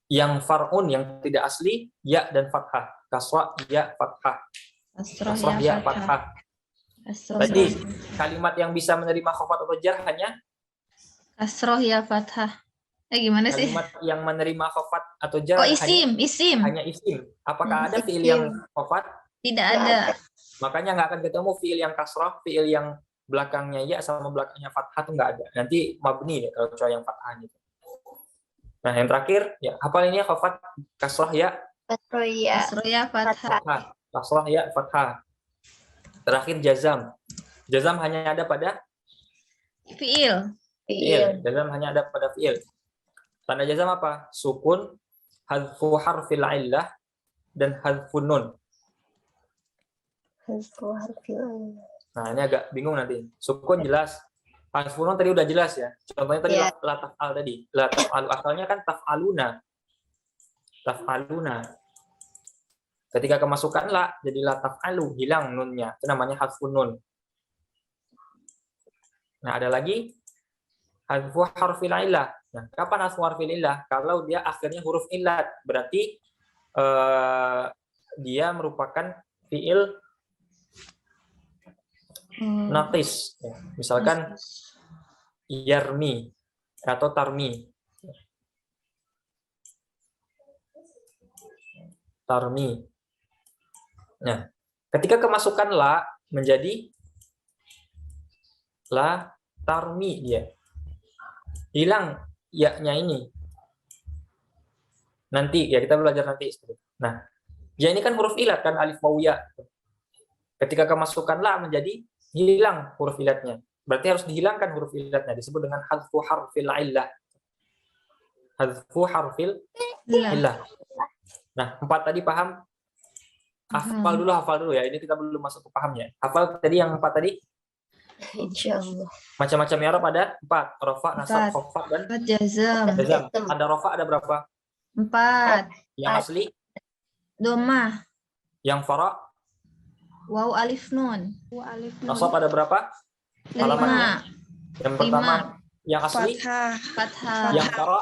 Yang far'un yang tidak asli ya dan fathah. Kasrah ya fathah. Kasroh Kasrah ya ya fathah. fathah. Kasroh Tadi ya. kalimat yang bisa menerima khafat atau jar hanya Kasroh ya fathah. Gimana sih? kalimat yang menerima khafat atau jar Oh, hanya isim. isim. Apakah ada fiil Isim. yang khafat? Tidak Nggak ada. Makanya nggak akan ketemu fiil yang kasrah, fiil yang belakangnya ya sama belakangnya fathah tuh nggak ada. Nanti mabni ya kalau cowok yang fathah gitu. Nah, yang terakhir ya hafal ini ya khafat kasrah ya Kasroh ya. Kasroh ya fathah. fathah. Kasrah ya fathah. Terakhir jazam. Jazam hanya ada pada Fiil. fiil. Jazam hanya ada pada fiil. Tanda jazam apa? Sukun, hadfu harfil illah, dan hadfun nun. Hadfu harfil. Nah, ini agak bingung nanti. Sukun jelas. Hadfun nun tadi udah jelas ya. Contohnya tadi Iya. la taf'al tadi. La taf'alu. Asalnya kan taf'aluna. Taf'aluna. Ketika kemasukan la, jadi la taf'alu. Hilang nunnya. Itu namanya hadfun nun. Nah, ada lagi hadfu harfil illah. Nah, kapan hadfu harfil illah? Kalau dia akhirnya huruf illat, berarti dia merupakan fiil naqis. Ya, misalkan yarmi atau tarmi. Tarmi. Nah, ketika kemasukan la menjadi la tarmi dia. Hilang ya-nya ini. Nanti ya kita belajar nanti. Nah, ya ini kan huruf ilat kan alif waw ya. Ketika kemasukan la menjadi hilang huruf ilatnya. Berarti harus dihilangkan huruf ilatnya disebut dengan hadfu harfil illah. Hadfu harfil illah. Nah, 4 tadi paham? Hafal dulu ya. Ini kita belum masuk ke pahamnya. Hafal tadi yang 4 tadi? Insyaallah. Macam-macam i'rab ada 4. Rafa, nasab, khafat dan Jazam. jazam. Ada rafa ada berapa? 4. Yang asli, Domah. yang fara, Waw alif nun. nasab ada berapa? 5. Alamatnya. Yang pertama yang asli, Fathah. yang fara,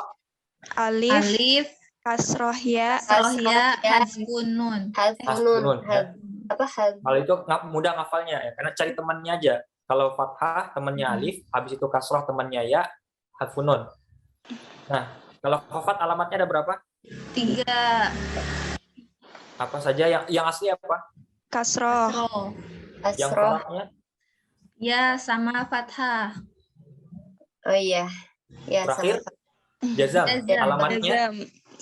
Alif. Kasroh ya. Kasroh ya. Hadfun nun. hasbun nun. Ya. Apa hadfu? Kalau itu mudah ngafalnya ya, karena cari temannya aja. Kalau fathah temannya alif, habis itu kasrah temannya ya, hadfun nun. Nah, kalau khafat alamatnya ada berapa? 3. Apa saja yang asli apa? Kasroh. Kasroh. Yang Kasroh. faranya Ya sama fathah. Oh iya. Ya, terakhir sama. jazam. Jazam. Alamatnya Jazam.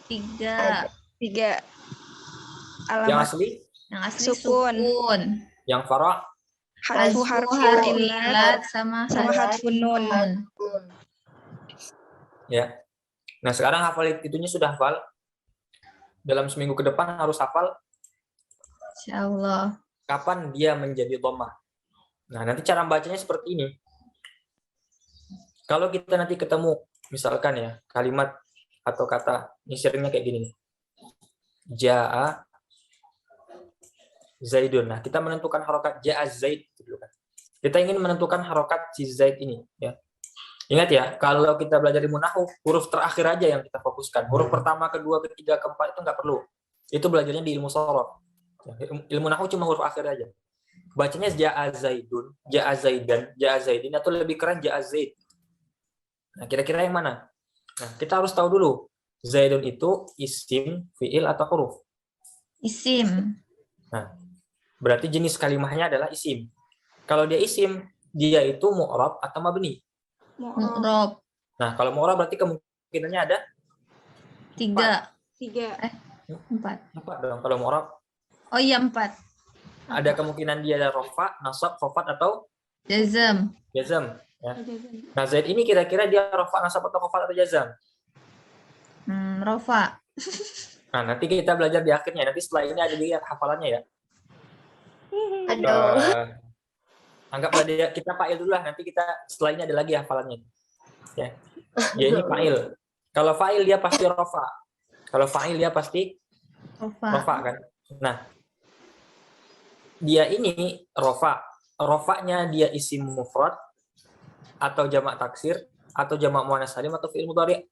3. 3. yang Alamat asli, Yang asli Sukun. sukun. yang fara, hadfu harfil illat sama sama hadfun nun. ya. Nah, sekarang hafal itunya sudah hafal. Dalam seminggu ke depan harus hafal Insyaallah. kapan dia menjadi dhammah. Nah, nanti cara bacanya seperti ini. Kalau kita nanti ketemu, misalkan ya, kalimat atau kata, nyisirnya kayak gini nih. Ja'a Zaidun. Nah, kita menentukan harokat Ja'a Zaid dulu kan. Kita ingin menentukan harokat si Zaid ini, ya. Ingat ya, kalau kita belajar ilmu nahwu, huruf terakhir aja yang kita fokuskan. Huruf pertama, kedua, ketiga, keempat itu nggak perlu. Itu belajarnya di ilmu shorof. Ilmu nahwu cuma huruf akhir aja. Bacanya Ja'a Zaidun, Ja'a Zaidan, Ja'a Zaidin, atau lebih keren Ja'a Zaid. Nah, kira-kira yang mana? Nah, kita harus tahu dulu. Zaidun itu isim, fiil, atau huruf? Isim. Nah, berarti jenis kalimahnya adalah isim. Kalau dia isim, dia itu mu'rab atau mabni. Mu'rab. Nah, kalau mu'rab berarti kemungkinannya ada 3. 3. 4. 4 dong. Kalau mu'rab Oh iya 4. ada kemungkinan dia ada rafa, nasab, khafat atau Jazam. jazam. Ya. Nah, Zaid ini kira-kira dia rafa, nasab atau khafat atau jazam? Rofa. Nah, nanti kita belajar di akhirnya. Nanti setelah ini ada dia hafalannya ya. Aduh. Anggaplah dia kita fa'il dulu lah. Nanti kita setelah ini ada lagi hafalannya. Ya. Dia ini fa'il. Kalau fa'il dia pasti rafa. Kalau fa'il dia pasti Rofa. rafa kan. Nah, dia ini rafa. Rafanya dia isim mufrad atau jamak taksir atau jamak muannas salim atau fi'il mudhari'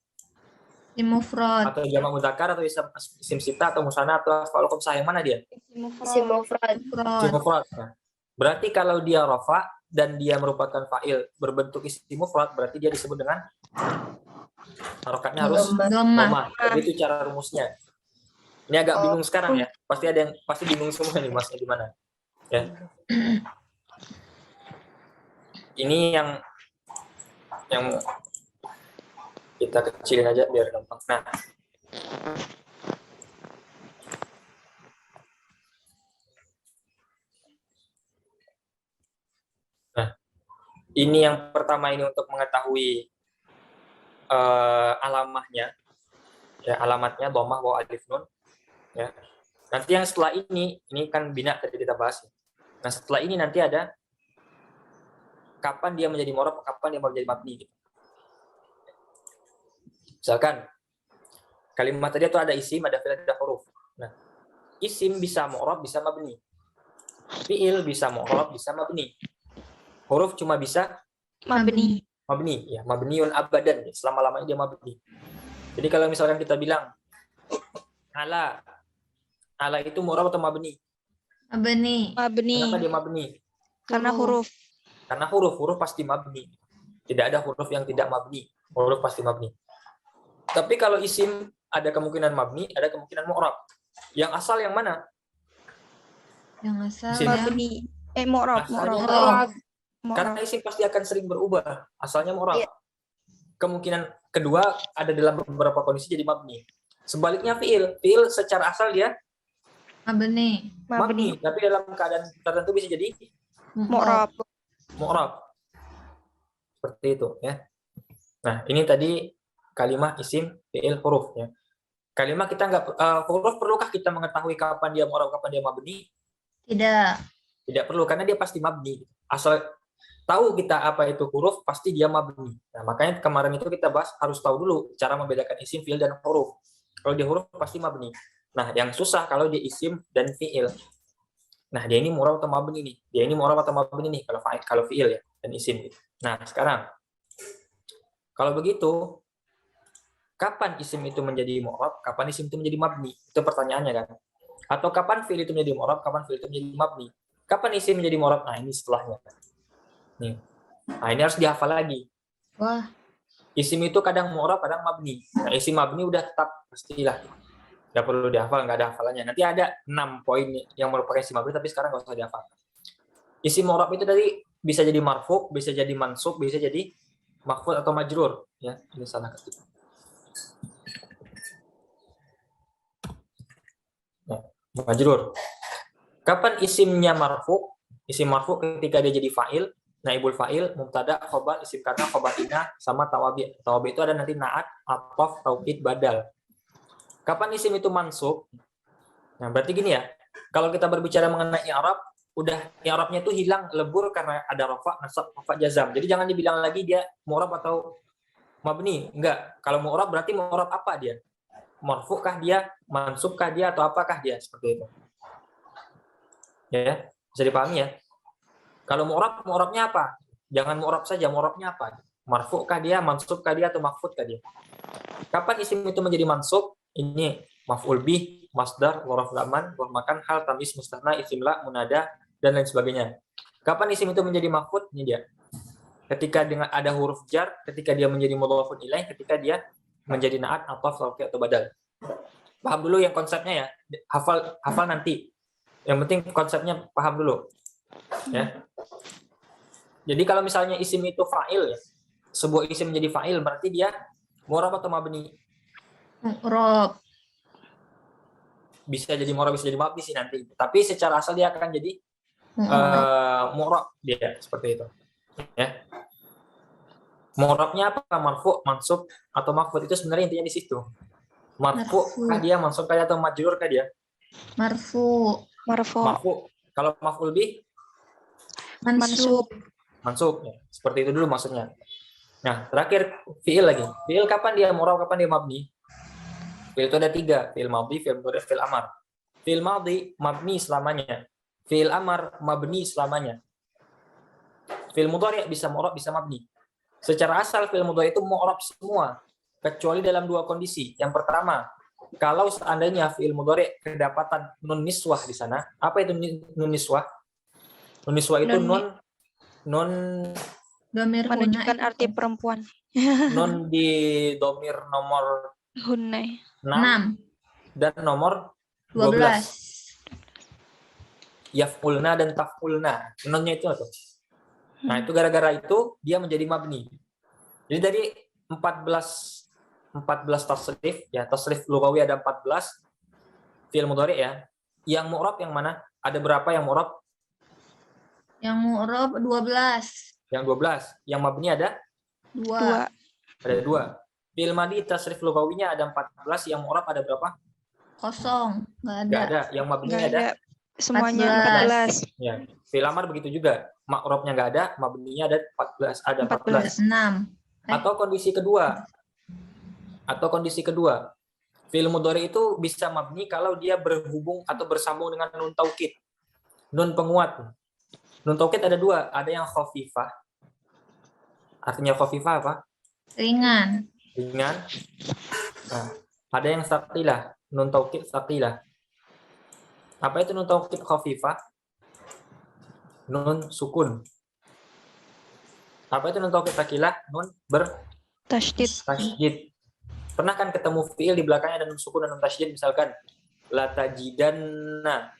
Mufrad. atau jamak mudzakkar atau isim sita atau musanna atau af'al khamsah, yang mana dia? Isim mufrad. Isim mufrad. Nah, berarti kalau dia rafa dan dia merupakan fa'il berbentuk isim mufrad, berarti dia disebut dengan harokatnya harus Dhammah. Dhammah. dhammah. Jadi itu cara rumusnya. Ini agak bingung sekarang ya. Pasti ada yang pasti bingung semua nih masnya di mana. Ya. Ini yang kita kecilin aja biar gampang. Nah, ini yang pertama ini untuk mengetahui alamahnya, ya alamatnya dhammah wa alif nun. Ya. Nanti yang setelah ini kan bina tadi kita bahas. Nah, setelah ini nanti ada kapan dia menjadi mu'rab, kapan dia menjadi mabni. Misalkan kalimat tadi itu ada isim, ada fi'il, ada huruf. Nah, isim bisa mu'rab, bisa mabni. Fi'il bisa mu'rab, bisa mabni. Huruf cuma bisa Mabni. mabni, ya mabniun abadan, selama-lamanya dia mabni. Jadi kalau misalkan kita bilang ala itu mu'rab atau mabni? Mabni. Kenapa Mabni. dia mabni? Karena huruf. Karena huruf pasti mabni. Tidak ada huruf yang tidak mabni. Huruf pasti mabni. Tapi kalau isim ada kemungkinan mabni, ada kemungkinan mu'rab. Yang asal yang mana? Yang asal Isim. yang Mabni. Mu'rab. Asalnya Mu'rab. mu'rab. Mu'rab. Karena isim pasti akan sering berubah. Asalnya mu'rab. Iya. Kemungkinan kedua ada dalam beberapa kondisi jadi mabni. Sebaliknya fi'il secara asal dia Mabni. mabni, tapi dalam keadaan tertentu bisa jadi Mu'rab. mu'rab. Seperti itu ya. Nah, ini tadi kalimat isim, fi'il, huruf ya. Kalimat kita nggak huruf, perlukah kita mengetahui kapan dia mu'rab, kapan dia mabni? Tidak. Tidak perlu karena dia pasti mabni. Asal tahu kita apa itu huruf, pasti dia mabni. Nah, makanya kemarin itu kita bahas harus tahu dulu cara membedakan isim, fi'il dan huruf. Kalau dia huruf pasti mabni. Nah, yang susah kalau dia isim dan fi'il. Nah, dia ini mu'rab atau mabni nih. Dia ini mu'rab atau mabni nih kalau fi'il ya dan isim. Nah, sekarang kalau begitu kapan isim itu menjadi mu'rab, kapan isim itu menjadi mabni? Itu pertanyaannya kan. Atau kapan fi'il itu menjadi mu'rab, kapan fi'il itu menjadi mabni? Kapan isim menjadi mu'rab? Nah, ini setelahnya. Nih. Nah, ini harus dihafal lagi. Wah. Isim itu kadang mu'rab, kadang mabni. Nah, isim mabni udah tetap pastilah. Nggak perlu dihafal, nggak ada hafalannya. Nanti ada 6 poin yang merupakan isim mabni, tapi sekarang nggak usah dihafal. Isim mu'rab itu tadi bisa jadi marfu, bisa jadi mansub, bisa jadi makhfud atau majrur. Ya, ini salah ketik. Nah, majrur. Kapan isimnya marfu? Isim marfu ketika dia jadi fa'il, naibul fa'il, mubtada, khobar, isim kana, khobar ina, sama tawabi. Tawabi itu ada nanti na'at, ataf, taukid, badal. Kapan isim itu mansub? Nah, berarti gini ya. Kalau kita berbicara mengenai i'rab, udah i'rabnya itu hilang, lebur karena ada rafa, nasab, rafa, jazam. Jadi jangan dibilang lagi dia mu'rab atau mabni. Enggak. Kalau mu'rab berarti mu'rab apa dia? Marfu kah dia? Mansub kah dia? Atau apakah dia? Seperti itu. Ya, bisa dipahami ya. Kalau mu'rabnya apa? Jangan mu'rab saja, mu'rabnya apa? Marfu kah dia, mansub kah dia, atau mahfud kah dia? Kapan isim itu menjadi mansub? Ini maf'ul bih, masdar, dhorof zaman, makan, hal, tamis, mustahna, isim la, munada, dan lain sebagainya. Kapan isim itu menjadi mahfud? Ini dia. Ketika dengan ada huruf jar, ketika dia menjadi mudhofun ilaih, ketika dia menjadi na'at, ataf, tauqi' atau badal. Paham dulu yang konsepnya ya. Hafal nanti. Yang penting konsepnya paham dulu. Ya. Jadi kalau misalnya isim itu fa'il ya, sebuah isim menjadi fa'il berarti dia mu'rab atau mabni? Mu'rab. Bisa jadi mu'rab, bisa jadi mabni sih nanti. Tapi secara asal dia akan jadi Mu'rab. mu'rab dia seperti itu. Ya. Mu'rabnya apa? Marfu, mansub, atau maf'ul, itu sebenarnya intinya di situ. Marfu kah dia, mansub kah dia, atau majrur kah dia? Marfu. Marfu. Marfu. Kalau maf'ul bih, Mansub. mansub. Ya, seperti itu dulu maksudnya. Nah, terakhir fi'il lagi. Fi'il kapan dia mu'rab, kapan dia mabni? Fi'il itu ada 3, fi'il madhi, fi'il mudhari', fi'il amar. Fi'il madhi mabni selamanya. Fi'il amar mabni selamanya. Fi'il mudhari' bisa mu'rab, bisa mabni. Secara asal fi'il mudhari' itu mu'rab semua, kecuali dalam 2 kondisi. Yang pertama, kalau seandainya fi'il mudhari' kedapatan nun niswah di sana. Apa itu nun niswah? Nun niswah itu nun Domir Menunjukkan hunna arti itu. perempuan. non di domir nomor Hunai. 6 6. dan nomor 12. Yaf'ulna dan taf'ulna. Nonnya itu apa? Nah, itu gara-gara itu dia menjadi mabni. Jadi dari 14 tasrif, ya, tasrif lughawi ada 14, fi'il mudhari' ya. Yang mu'rab yang mana? Ada berapa yang mu'rab? Yang mu'rab 12. Yang 12. Yang mabni ada? 2. 2. Ada 2. Fi'il madhi tasrif lughawinya ada 14, yang mu'rab ada berapa? Kosong. Nggak ada. Enggak ada. Yang mabni Nggak ada? ada. Semuanya 14. 14. Ya. Fi'il amar begitu juga. Ma'rabnya enggak ada, mabninya ada 14, ada 14. 6. Atau kondisi kedua. Fi'il mudhari itu bisa mabni kalau dia berhubung atau bersambung dengan nun taukid. Nun penguat. Nun taukid ada 2, ada yang khafifah. Artinya khafifah apa? Ringan. Ringan. Nah, ada yang tsaqilah, nun taukid tsaqilah. Apa itu nun taukid khafifah? Nun sukun. Apa itu nun taukid tsaqilah? Nun Tasydid. bertasydid. Pernah kan ketemu fi'il di belakangnya ada nun sukun dan nun tasydid, misalkan la tajidanna.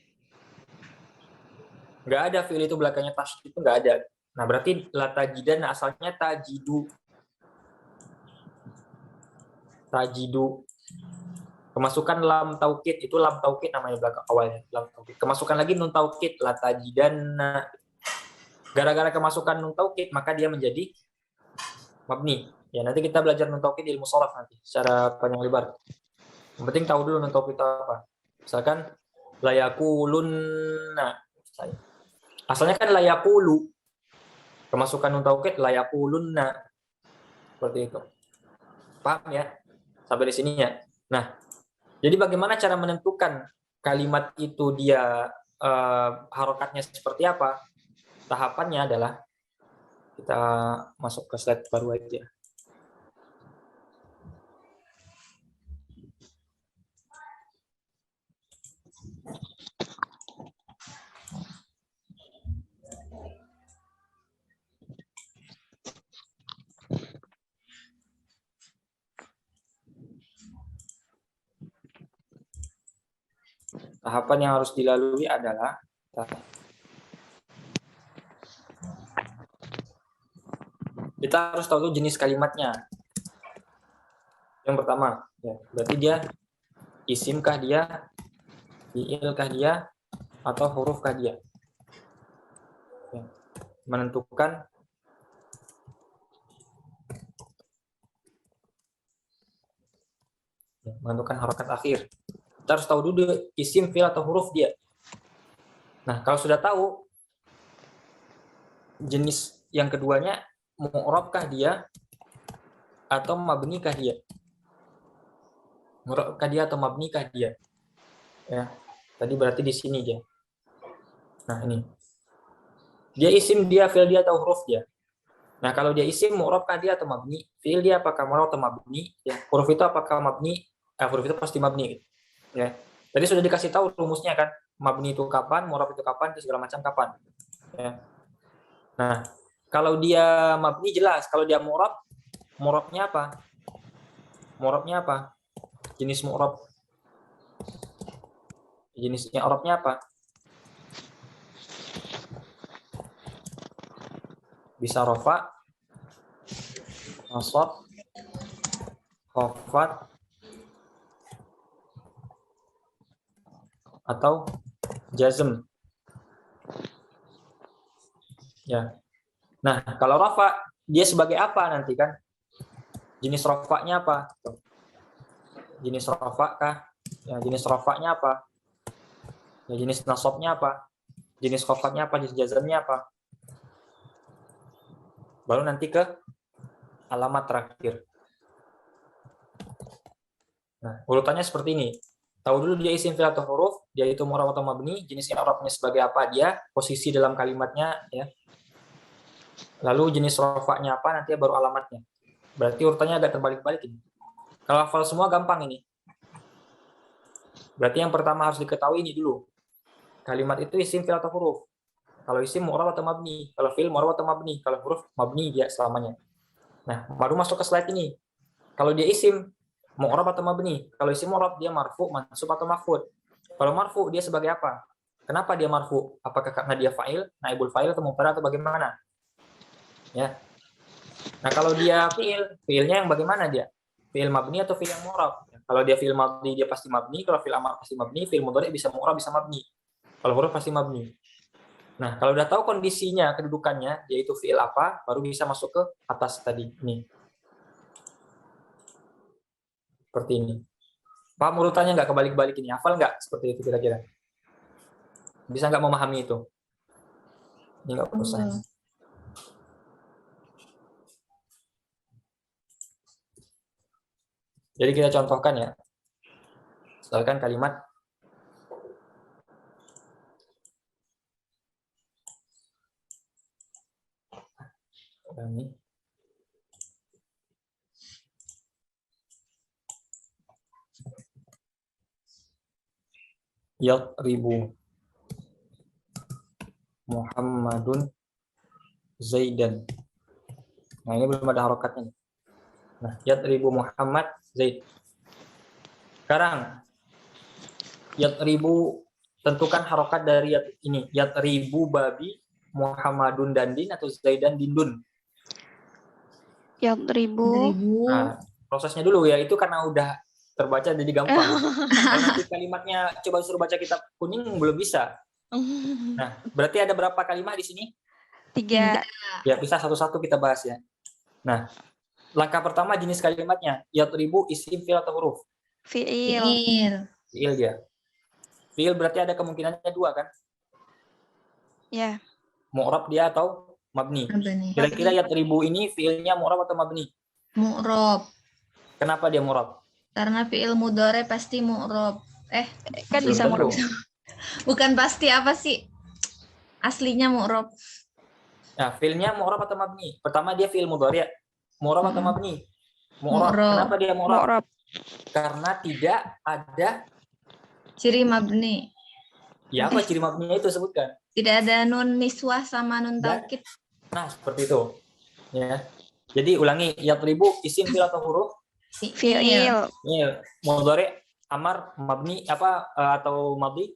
Enggak ada fi'il itu belakangnya tasydid, itu enggak ada. Nah, berarti la tajidanna asalnya tajidu. Tajidu. Kemasukan lam taukid, itu lam taukid namanya belakang awalnya, lam taukid. Kemasukan lagi nun taukid, la tajidanna. Gara-gara kemasukan nun taukid, maka dia menjadi mabni. Ya, nanti kita belajar nun taukid ilmu sharaf nanti secara panjang lebar. Yang penting tahu dulu nun taukid itu apa. Misalkan layakulunna. Asalnya kan layakulu. Kemasukan nun taukid layakulunna. Seperti itu. Paham ya? Sampai di sini ya. Nah, jadi bagaimana cara menentukan kalimat itu dia harokatnya seperti apa? Tahapannya adalah kita masuk ke slide baru aja. Tahapan yang harus dilalui adalah kita harus tahu jenis kalimatnya. Yang pertama, ya, berarti dia isim kah dia, fi'il kah dia, atau huruf kah dia. Ya, menentukan harokat akhir. Kita harus tahu dulu isim, fi'il, atau huruf dia. Nah, kalau sudah tahu jenis yang keduanya, mu'rab kah dia atau mabni kah dia? Mu'rab kah dia atau mabni kah dia? Ya, tadi berarti di sini dia. Nah, ini. Dia isim, dia fi'il dia, atau huruf dia. Nah, kalau dia isim, mu'rab kah dia atau mabni? Fi'il dia apakah mu'rab atau mabni? Ya, huruf itu apakah mabni? Huruf itu pasti mabni. Ya. Tadi sudah dikasih tahu rumusnya kan, mabni itu kapan, mu'rab itu kapan, itu segala macam kapan. Ya. Nah, kalau dia mabni jelas, kalau dia mu'rab, mu'rabnya apa? Mu'rabnya apa? Jenis mu'rab. Jenisnya mu'rabnya apa? Bisa rofa, nasab, khafat, atau jazm. Ya. Nah, kalau rafa dia sebagai apa nanti kan? Jenis rofaknya apa? Jenis rofak kah? Ya, jenis rofaknya apa? Ya, jenis nasabnya apa? Jenis khafadnya apa? Jenis jazamnya apa? Baru nanti ke alamat terakhir. Nah, urutannya seperti ini. Tahu dulu dia isim fi'il atau huruf, dia itu mu'rab atau mabni, jenis i'rabnya sebagai apa dia, posisi dalam kalimatnya ya. Lalu jenis rofaknya apa, nanti baru alamatnya. Berarti urutannya agak terbalik-balik ini. Kalau hafal semua gampang ini. Berarti yang pertama harus diketahui ini dulu. Kalimat itu isim fi'il atau huruf. Kalau isim mu'rab atau mabni, kalau fi'il mu'rab atau mabni, kalau huruf mabni dia selamanya. Nah, baru masuk ke slide ini. Kalau dia isim mu'rab atau mabni, kalau isim mu'rab dia marfu, mansub atau maf'ul. Kalau marfu dia sebagai apa? Kenapa dia marfu? Apakah karena dia fa'il, naibul fa'il atau mubtada atau bagaimana? Ya. Nah, kalau dia fi'ilnya yang bagaimana dia? Fi'il mabni atau fi'il yang mu'rab? Kalau dia fi'il mabni dia pasti mabni, kalau fi'il amar pasti mabni, fi'il mudhari bisa mu'rab bisa mabni. Kalau huruf pasti mabni. Nah, kalau udah tahu kondisinya, kedudukannya, yaitu fi'il apa, baru bisa masuk ke atas tadi. Nih. Seperti ini. Paham urutannya nggak kebalik-balik ini? Hafal nggak seperti itu kira-kira? Bisa nggak memahami itu? Ini nggak usah. Jadi kita contohkan ya. Misalkan kalimat ini. Yadribu Muhammadun Zaidan. Nah, ini belum ada harokatnya. Nah, yadribu Muhammad Zaid. Sekarang yadribu, tentukan harokat dari ini. Yadribu babi Muhammadun dandin atau Zaidan dindun. Yadribu. Nah, prosesnya dulu ya, itu karena udah terbaca jadi gampang. Kalau nanti kalimatnya coba suruh baca kitab kuning belum bisa. Nah, berarti ada berapa kalimat di sini? 3. Ya, bisa satu-satu kita bahas ya. Nah, langkah pertama jenis kalimatnya. Yadribu isim fi'il atau huruf? Fi'il. Fi'il dia. Fi'il berarti ada kemungkinannya 2 kan? Ya. Mu'rab dia atau mabni. Kira-kira yadribu ini fi'ilnya mu'rab atau mabni? Mu'rab. Kenapa dia mu'rab? Karena fi'il mudhari pasti mu'rab. Kan Belum bisa tentu. mu'rab. Bukan pasti, apa sih? Aslinya mu'rab. Nah, fi'ilnya mu'rab atau mabni? Pertama dia fi'il mudhari'. Mu'rab atau mabni? Mu'rab. Mu'rab. Kenapa dia mu'rab? Mu'rab. Karena tidak ada. Ciri mabni. Ya, apa ciri mabninya itu sebutkan? Tidak ada nun niswah sama nun taukid. Nah, seperti itu. Ya. Jadi ulangi, yadribu isim fi'il atau huruf? Fi'il. Ini mudhari', amar, mabni apa atau madhi?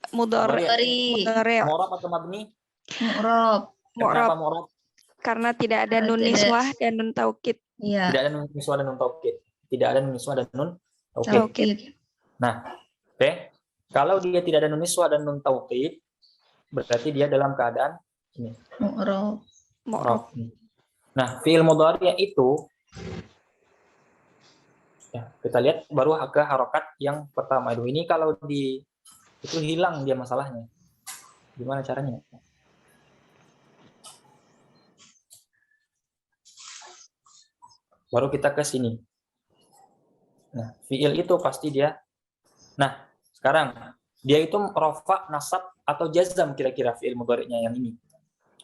Mudhari'. Mu'rab atau mabni? Mu'rab. Kenapa mu'rab? Karena tidak ada nun niswah dan nun taukid. Iya. Tidak ada nun niswah dan nun taukid. Tidak ada nun niswah dan nun taukid. Taukid. Nah, oke. Kalau dia tidak ada nun niswah dan nun taukid, berarti dia dalam keadaan ini. Mu'rab. Mu'rab. Nah, fi'il mudhari' itu ya, kita lihat baru ke harokat yang pertama. Aduh, ini kalau itu hilang dia masalahnya. Gimana caranya? Baru kita ke sini. Nah, fi'il itu pasti dia. Nah, sekarang dia itu rafa, nasab atau jazam kira-kira fi'il mudhari'nya yang ini.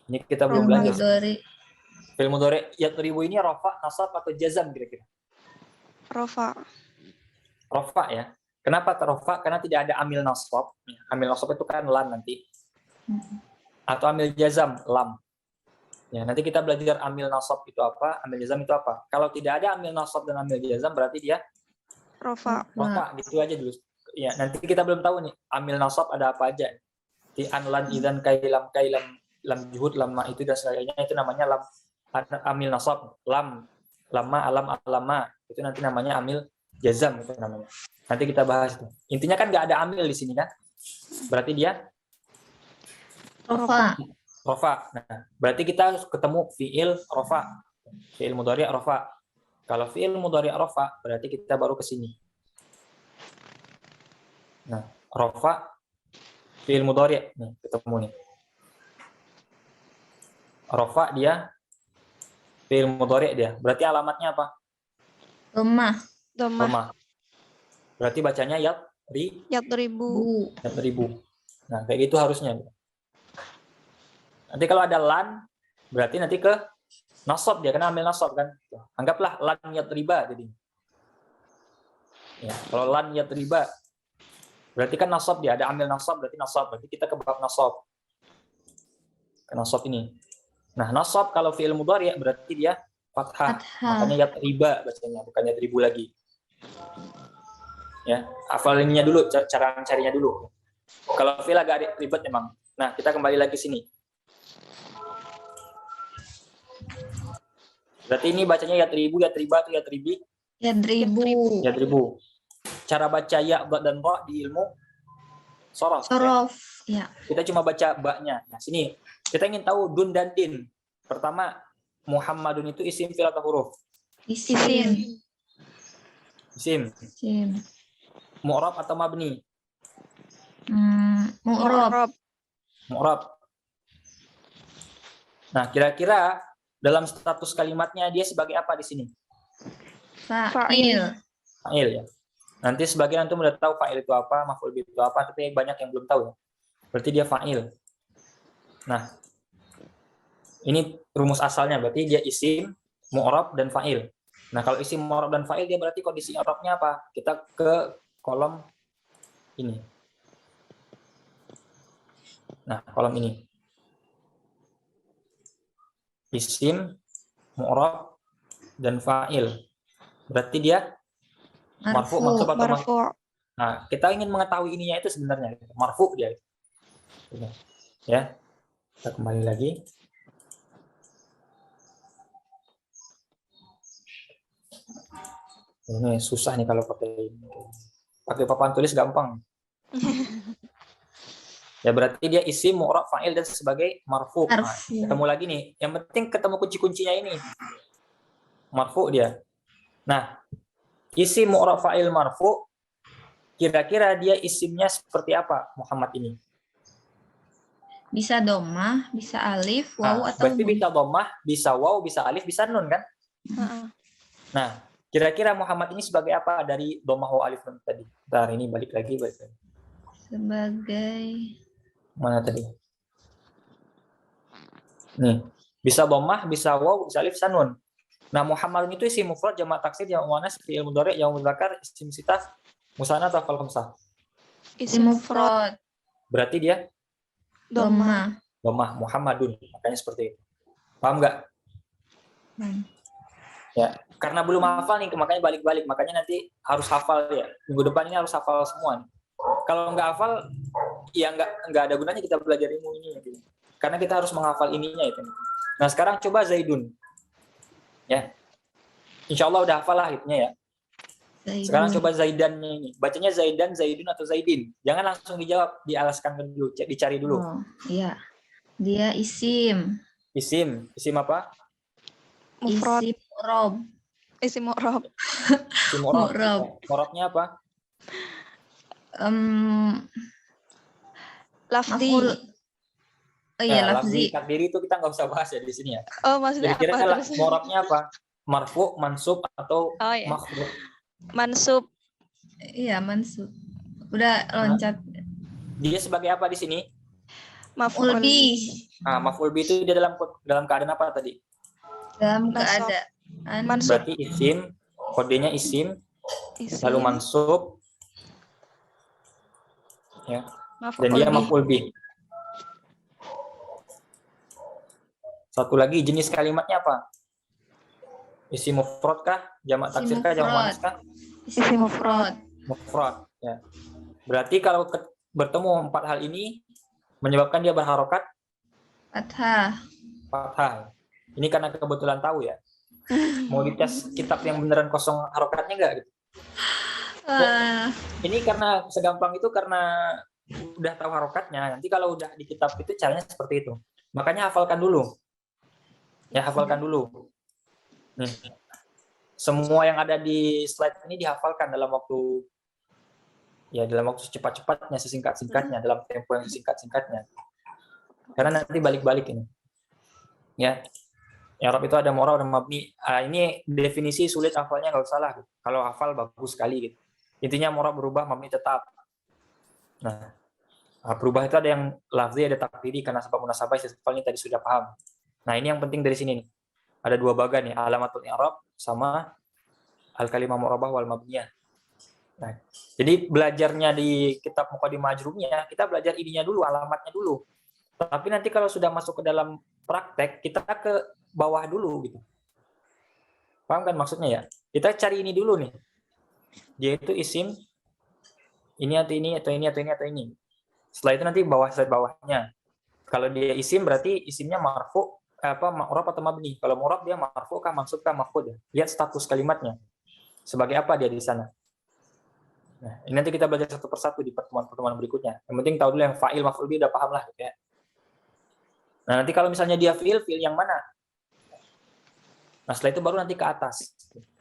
Ini kita belum belajar. Fi'il mudhari' yadribu ini rafa, nasab atau jazam kira-kira? Rafa. Rafa ya. Kenapa rafa? Karena tidak ada amil nasab. Amil nasab itu kan lam nanti. Atau amil jazam, lam. Ya, nanti kita belajar amil nasab itu apa, amil jazam itu apa. Kalau tidak ada amil nasab dan amil jazam berarti dia Rafa. rafa, gitu aja dulu. Ya, nanti kita belum tahu nih amil nasab ada apa aja. Di anlan idan kailam lam juhud lamma itu dan sebagainya itu namanya lam amil nasab, lam lama alam alama itu nanti namanya amil jazam itu namanya. Nanti kita bahas itu. Intinya kan nggak ada amil di sini kan? Berarti dia Rafa. rafa. Nah, berarti kita ketemu fiil rafa. Fi'il mudhari' rafa. Kalau fi'il mudhari' rafa berarti kita baru ke sini. Nah, rafa fi'il mudhari' nih ketemu nih. Rafa dia fi'il mudhari' dia. Berarti alamatnya apa? Lemah. Domah. Lemah. Berarti bacanya Yadribu. Bu. Nah, kayak gitu harusnya. Nanti kalau ada lan, berarti nanti ke nasab dia, kena ambil nasab kan. Anggaplah lan yadriba jadi. Ya, kalau lan yadriba, berarti kan nasab dia, ada ambil nasab, berarti nasab. Berarti kita ke bab nasab. Ke nasab ini. Nah, nasab kalau fi'il mudhari' berarti dia fathah. Makanya yadriba bacanya, bukan yadribu lagi. Ya, hafal ininya dulu, cara mencarinya dulu. Kalau fi'il agak ribet memang. Nah, kita kembali lagi sini. Berarti ini bacanya yadribu, yadriba, atau yadribi? Yadribu. Yadribu. Cara baca ya, ba, dan ra di ilmu sorof. Sorof. Ya. Kita cuma baca ba-nya. Nah, sini kita ingin tahu dun dan din. Pertama, Muhammadun itu isim fi'il atau huruf? Isim. Isim. Isim. Mu'rab atau mabni? Mu'rab. Mu'rab. Nah, kira-kira dalam status kalimatnya dia sebagai apa di sini? Fa'il. Fa'il ya. Nanti sebagian antum udah tahu fa'il itu apa, maf'ul bih itu apa, tapi banyak yang belum tahu ya. Berarti dia fa'il. Nah, ini rumus asalnya, berarti dia isim, mu'rab, dan fa'il. Nah, kalau isim, mu'rab, dan fa'il, dia berarti kondisi i'rabnya apa? Kita ke kolom ini. Nah, kolom ini. Isim, mu'rab, dan fa'il. Berarti dia marfu, mansub, atau Marfu. Nah, kita ingin mengetahui ininya itu sebenarnya. Marfu dia. Ya, kita kembali lagi. Ini susah nih kalau pakai papan tulis gampang. Ya berarti dia isim, mu'rab, fa'il, dan sebagai marfu. Nah, ketemu lagi nih. Yang penting ketemu kunci-kuncinya ini. Marfu dia. Nah, isim, mu'rab, fa'il, marfu. Kira-kira dia isimnya seperti apa Muhammad ini? Bisa domah, bisa alif, waw, atau berarti nun. bisa dhammah, bisa waw, bisa alif, bisa nun kan? Nah, kira-kira Muhammad ini sebagai apa dari dhammah, waw, alif, nun tadi? Bentar, ini balik lagi. Sebagai Mana tadi? Nih, bisa dhammah, bisa waw, bisa alif, bisa nun. Nah, Muhammadun itu isim mufrad, jamak taksir, jamak muannas, fi'il mudhari', jamak mudzakkar, isim sitah, musanna, atau fal khamsah. isim mufrad. Berarti dia Domah. dhammah, Muhammadun. Makanya seperti itu. Paham nggak? Ya, karena belum hafal nih, makanya balik-balik. Makanya nanti harus hafal ya. Minggu depan ini harus hafal semua nih. Kalau nggak hafal, ya nggak ada gunanya kita belajar ilmu ini. Gitu. Karena kita harus menghafal ininya itu. Nah, sekarang coba Zaidun. Ya, insya Allah udah hafal lah hitnya ya. Zaidun. Sekarang coba Zaidannya ini. Bacanya Zaidan, Zaidun, atau Zaidin. Jangan langsung dijawab, dialaskan dulu, dicari dulu. Oh, iya. Dia isim. Isim apa? Mufrad. Isim mu'rab. Isim mu'rab. Isim mu'rab. Mu'rab. Mu'rabnya apa? Lafzi. Oh iya, lafzi. lafzi. Takdiri itu kita nggak usah bahas ya di sini ya. Oh, maksudnya Jadi apa? kira-kira mu'rabnya apa? Marfu, mansub, atau Oh, iya. makhruf? Mansub. Iya, mansub. Udah loncat. Dia sebagai apa di sini? Maf'ul Ulbi. Maf'ul bih itu dia dalam keadaan apa tadi? Dalam Nasab. keadaan Mansub. Berarti isim, kodenya isim, Isim. lalu mansub, ya. Dan dia Maf'ul bih. maf'ul bih. Satu lagi jenis kalimatnya apa? Isim mufrad kah? Jamak taksir kah? Jamak muannas kah? isim mufrad. Mufrad. Ya. Berarti kalau bertemu 4 hal ini menyebabkan dia berharokat Fathah. fathah. Ini karena kebetulan tahu ya. Mau dites kitab yang beneran kosong harokatnya enggak gitu? Ini karena segampang itu karena udah tahu harokatnya. Nanti kalau udah di kitab itu caranya seperti itu. Makanya hafalkan dulu. Ya, hafalkan dulu. Nih, semua yang ada di slide ini dihafalkan dalam waktu secepat-cepatnya, sesingkat-singkatnya, dalam tempo yang singkat-singkatnya. Karena nanti balik-balik ini. Ya. I'rab itu ada mu'rab dan mabni. Ini definisi sulit hafalnya, nggak usah lah. Kalau hafal bagus sekali gitu. Intinya mu'rab berubah, mabni tetap. Nah, berubah itu ada yang lafzi, ada takdiri karena sebab munasabah, ini tadi sudah paham. Nah, ini yang penting dari sini nih. Ada dua bagan nih, alamatul i'rab sama al-kalimah mu'rabah wal mabniyah. Nah, jadi belajarnya di kitab Muqaddimah Ajrumiyah, kita belajar ininya dulu, alamatnya dulu. Tapi nanti kalau sudah masuk ke dalam praktek, kita ke bawah dulu gitu. Paham kan maksudnya ya? Kita cari ini dulu nih. Yaitu isim ini atau ini atau ini atau ini atau ini. Setelah itu nanti slide bawahnya. Kalau dia isim berarti isimnya marfu mu'rab atau mabni. Kalau mu'rab dia marfu kah, mansub kah, maf'ul. Lihat status kalimatnya. Sebagai apa dia di sana. Nah, ini nanti kita belajar satu persatu di pertemuan-pertemuan berikutnya. Yang penting tahu dulu yang fa'il, maf'ul bih udah paham lah gitu ya. Nah, nanti kalau misalnya dia fi'il yang mana? Nah, setelah itu baru nanti ke atas.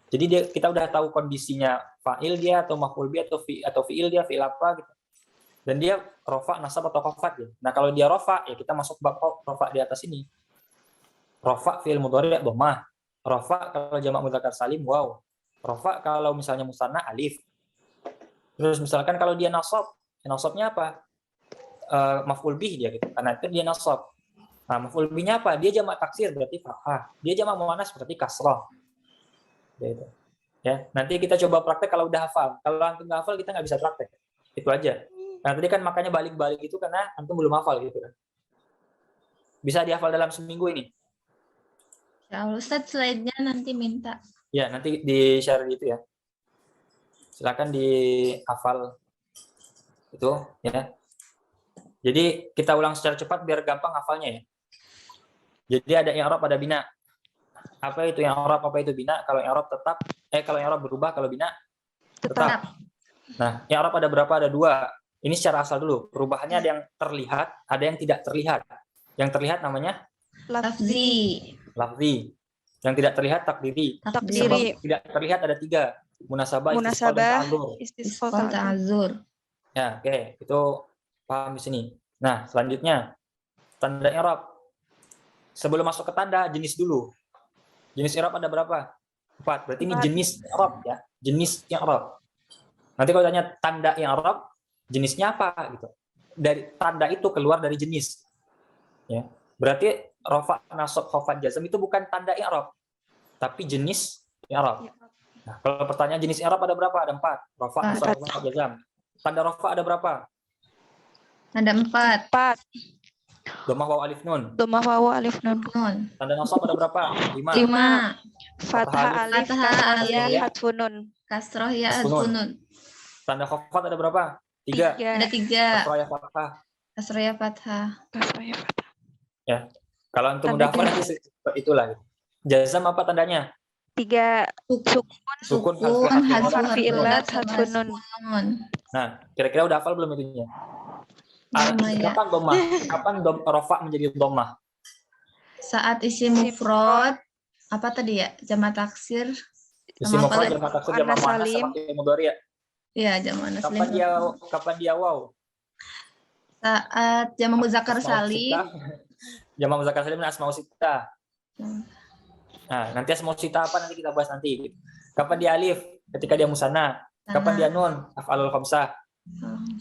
Jadi kita udah tahu kondisinya fa'il dia atau maf'ul bih atau fi'il dia, fi'il apa gitu. Dan dia rofa, nasab atau khafat ya. Nah, kalau dia rofa ya kita masuk bab rofa di atas ini. Rofa fi'il mudhari' dhammah. Rofa kalau jamak mudzakkar salim waw. Rofa kalau misalnya musanna alif. Terus misalkan kalau dia nasabnya apa? Maf'ul bih dia gitu. Karena itu dia nasab. Nah, maf'ul bihnya apa? Dia jamak taksir berarti fathah. Dia jamak muannas berarti kasrah. Gitu. Ya, nanti kita coba praktek kalau udah hafal. Kalau antum nggak hafal kita nggak bisa praktek. Itu aja. Nah, tadi kan makanya balik-balik itu karena antum belum hafal gitu kan. Bisa dihafal dalam seminggu ini. Ya, Ustaz, slide-nya nanti minta. Ya, nanti di-share gitu ya. Silakan dihafal itu ya. Jadi kita ulang secara cepat biar gampang hafalnya ya. Jadi ada i'rab, ada bina. Apa itu i'rab, apa itu bina? Kalau i'rab tetap, kalau i'rab berubah, kalau bina tetap. Nah, i'rab ada berapa? Ada 2. Ini secara asal dulu. Perubahannya ada yang terlihat, ada yang tidak terlihat. Yang terlihat namanya Lafzi. lafzi. Yang tidak terlihat takdiri. Sebab tidak terlihat ada 3. Munasabah, istisqal, ta'adzur. Ya, oke. Itu paham di sini. Nah, selanjutnya tanda i'rab. Sebelum masuk ke tanda, jenis dulu. Jenis i'rab ada berapa? 4. Berarti ini jenis i'rab ya. Jenis i'rab. Nanti kalau tanya tanda i'rab, jenisnya apa gitu. Dari tanda itu keluar dari jenis. Ya. Berarti rafa, nasab, khafat, jazm itu bukan tanda i'rab, tapi jenis i'rab. Nah, kalau pertanyaan jenis i'rab ada berapa? Ada 4. Rafa, nasab, khafat, jazm. Tanda rafa ada berapa? Ada 4. Dhammah waw alif nun. Dhammah waw alif nun. Tanda nasab ada berapa? 5. 5. Fathah alif, kasrah ya, hadfun nun. Kasrah ya, hadfun nun. Tanda khafat ada berapa? 3. Ada 3. Kasrah ya fathah. Kasrah ya fathah. Ya. Kalau antum udah hafal nanti itulah. Jazm apa tandanya? 3. Sukun, harfi illat, hadfun nun. Nah, kira-kira udah hafal belum itunya? Kapan dhammah? Kapan rafa menjadi dhammah? Saat isim mufrad apa tadi ya? Jamak taksir. Isim mufrad, jamak taksir, jamak muannas sama fi'il mudhari ya? Iya, jamak muannas. Kapan dia waw? Saat jamak muzakkar salim. Jamak muzakkar salim dan asmaul sittah. Nah, nanti asmaul sittah apa nanti kita bahas nanti. Kapan dia alif? Ketika dia musanna. Kapan dia nun? Af'alul khamsah.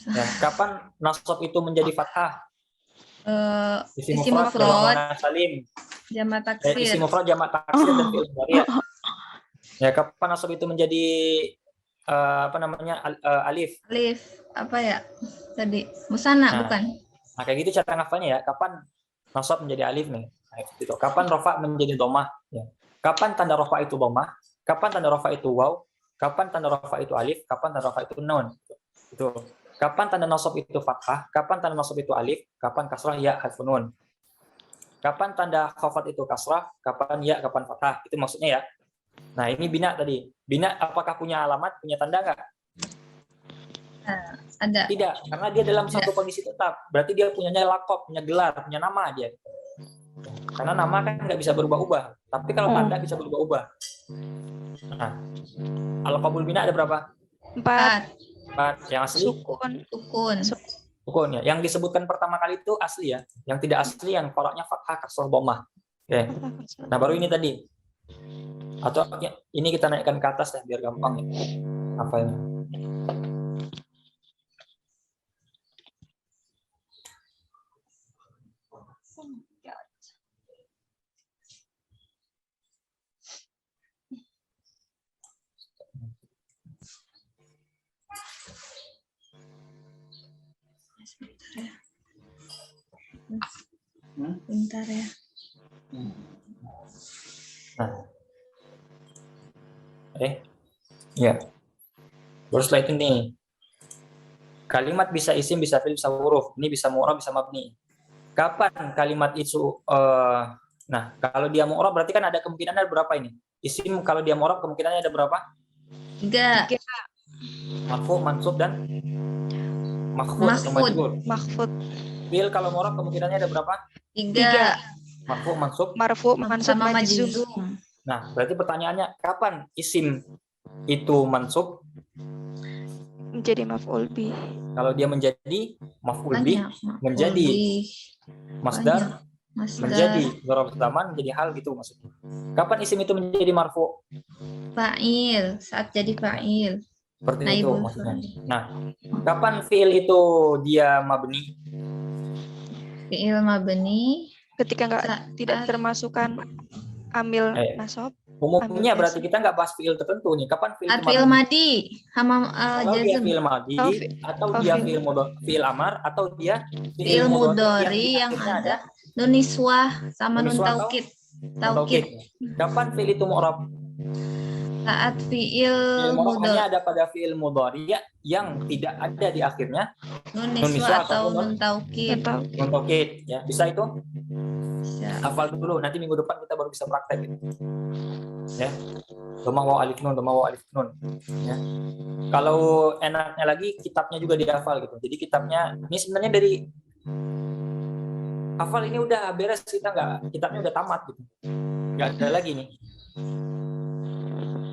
Ya, kapan nasab itu menjadi fathah? Isim mufrad, salim. Jamak taksir. Isim mufrad, jamak taksir dan fi'il mudhari. Ya, kapan nasab itu menjadi alif? Alif apa ya? Tadi musanna bukan? Nah, kayak gitu cara ngafalnya ya. Kapan nasab menjadi alif nih? Nah, gitu. Kapan rafa menjadi dhammah? Ya. Kapan tanda rafa itu dhammah? Kapan tanda rafa itu waw? Kapan tanda rafa itu alif? Kapan tanda rafa itu nun? Itu. Kapan tanda nasab itu fathah? Kapan tanda nasab itu alif? Kapan kasrah ya, hadfun nun? Kapan tanda khafat itu kasrah? Kapan ya, kapan fathah? Itu maksudnya ya. Nah, ini bina tadi. Bina apakah punya alamat, punya tanda nggak? Ada. Tidak, karena dia dalam satu kondisi tetap. Berarti dia punyanya laqab, punya gelar, punya nama dia. Karena nama kan nggak bisa berubah-ubah. Tapi kalau tanda bisa berubah-ubah. Nah, al-qabul bina ada berapa? 4. 4. Yang asli Sukun. Sukun. sukun ya. Yang disebutkan pertama kali itu asli ya. Yang tidak asli yang koroknya fathah, kasroh, dhammah. Oke. Nah, baru ini tadi. Atau ya, ini kita naikkan ke atas ya biar gampang ya hafalnya. Bentar ya. Nah. Ya. Baru setelah itu nih. Kalimat bisa isim, bisa fi'il, bisa huruf. Ini bisa mu'rab, bisa mabni. Kapan kalimat itu nah, kalau dia mu'rab berarti kan ada kemungkinan ada berapa ini? Isim kalau dia mu'rab kemungkinannya ada berapa? 3. Marfu, mansub dan makhfud atau Mahfud. majrur. Mahfud. Fi'il kalau mu'rab kemungkinannya ada berapa? 3. Marfu, mansub. Marfu, mansub, Sama majzum. majzum. Nah, berarti pertanyaannya kapan isim itu mansub? Menjadi maf'ul bi. Kalau dia menjadi maf'ul bih, Banyak. menjadi masdar, Masdar. menjadi dzaraf zaman, menjadi hal gitu maksudnya. Kapan isim itu menjadi marfu? Fa'il. Saat jadi fa'il. Seperti itu Naibul maksudnya. fa'il. Nah, kapan fi'il itu dia mabni? Fi'il mabni. Ketika Saat- tidak termasukkan amil Eh. nasab. Umumnya Ambil berarti kita nggak bahas fi'il tertentu nih. Kapan fi'il Saat itu fi'il mabni? madi. Sama Kalau dia jazm. fi'il madi, Oh, atau oh, dia fi'il. fi'il amar, atau dia Fi'il mudhari yang di akhirnya ada nun niswah sama nun nun niswah atau taukid. taukid. Taukid. Kapan fi'il itu mu'rab? Saat fi'il Fi'il mu'rab hanya mudhari ada pada fi'il mudhari yang tidak ada di akhirnya nun nun niswah niswah atau atau nun taukid. Atau nun taukid. Ya, bisa itu? Bisa. Hafal dulu, nanti minggu depan kita baru bisa praktek. Ya. Domah waw alif nun, domah waw alif nun. Ya. Kalau enaknya lagi kitabnya juga dihafal gitu. Jadi kitabnya ini sebenarnya dari hafal ini udah beres, kita nggak, kitabnya udah tamat gitu. Nggak ada lagi nih.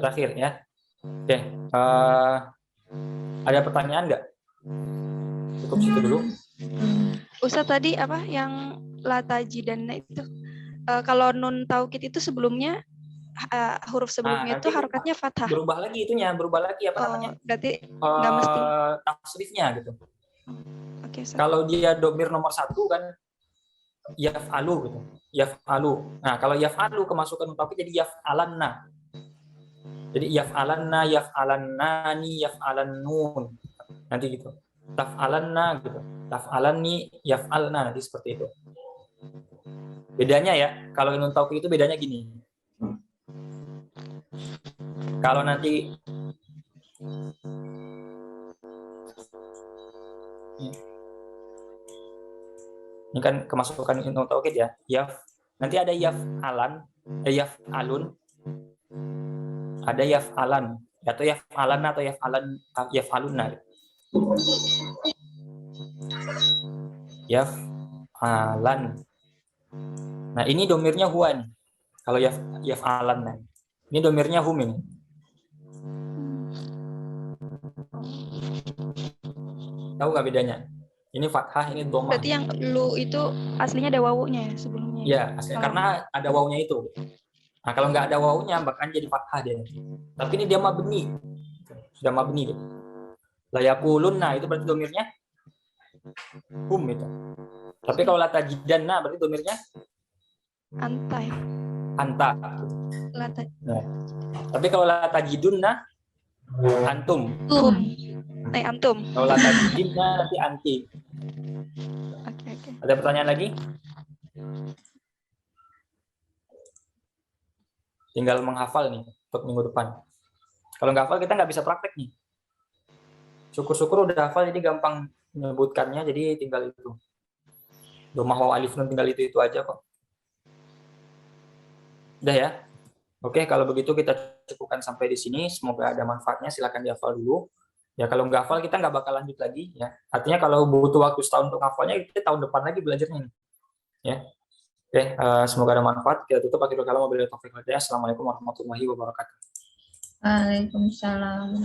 Terakhir ya. Oke. Ada pertanyaan nggak? Cukup situ dulu. Ustaz tadi apa yang latajidanna itu? Kalau nun taukid itu sebelumnya huruf sebelumnya itu nanti harokatnya fathah. Berubah lagi itunya, berubah lagi apa namanya? Berarti nggak mesti. Tasrifnya gitu. Oke, Ustaz. Kalau dia domir nomor 1 kan yaf'alu gitu. Yaf'alu. Nah, kalau yaf'alu kemasukan taukid jadi yaf'alanna. Jadi yaf'alanna, yaf'alannani, yaf'alannun. Nanti gitu. Taf'alanna gitu. Taf'alanni, yaf'alna, nanti seperti itu. Bedanya ya, kalau nun taukid itu bedanya gini. Kalau nanti ini kan kemasukan nun taukid ya. Yaf, nanti ada yaf'alan, yaf'alun, ada yaf'alan, atau yaf'alan atau yaf'alunna. Yaf'alan. Nah, ini domirnya huwa nih. Kalau yaf'alan. Ini domirnya hum ini. Tahu nggak bedanya? Ini fathah, ini dhammah. Berarti yang lu itu aslinya ada wawunya ya sebelumnya. Iya, aslinya karena ada wawunya itu. Nah, kalau nggak ada wawunya bahkan jadi fathah dia. Tapi ini dia mabni. Sudah mabni gitu. La yaqulunna itu berarti domirnya hum itu. Tapi kalau la tajidanna berarti domirnya Anta ya. anta. Lata. Nah, tapi kalau la tajidunna antum. Tum. Antum. Kalau la tajidunna nanti anti. Oke. Ada pertanyaan lagi? Tinggal menghafal nih untuk minggu depan. Kalau nggak hafal kita nggak bisa praktek nih. Syukur-syukur udah hafal jadi gampang menyebutkannya, jadi tinggal itu. Domah waw alif nun tinggal itu aja kok. Udah ya. Oke, kalau begitu kita cukupkan sampai di sini. Semoga ada manfaatnya. Silakan dihafal dulu. Ya kalau nggak hafal kita nggak bakal lanjut lagi. Ya, artinya kalau butuh waktu setahun untuk hafalnya, kita tahun depan lagi belajarnya. Ya. Oke, semoga ada manfaat. Kita tutup akhirul kalam wabillahi taufiq wal hidayah. Assalamualaikum warahmatullahi wabarakatuh. Waalaikumsalam.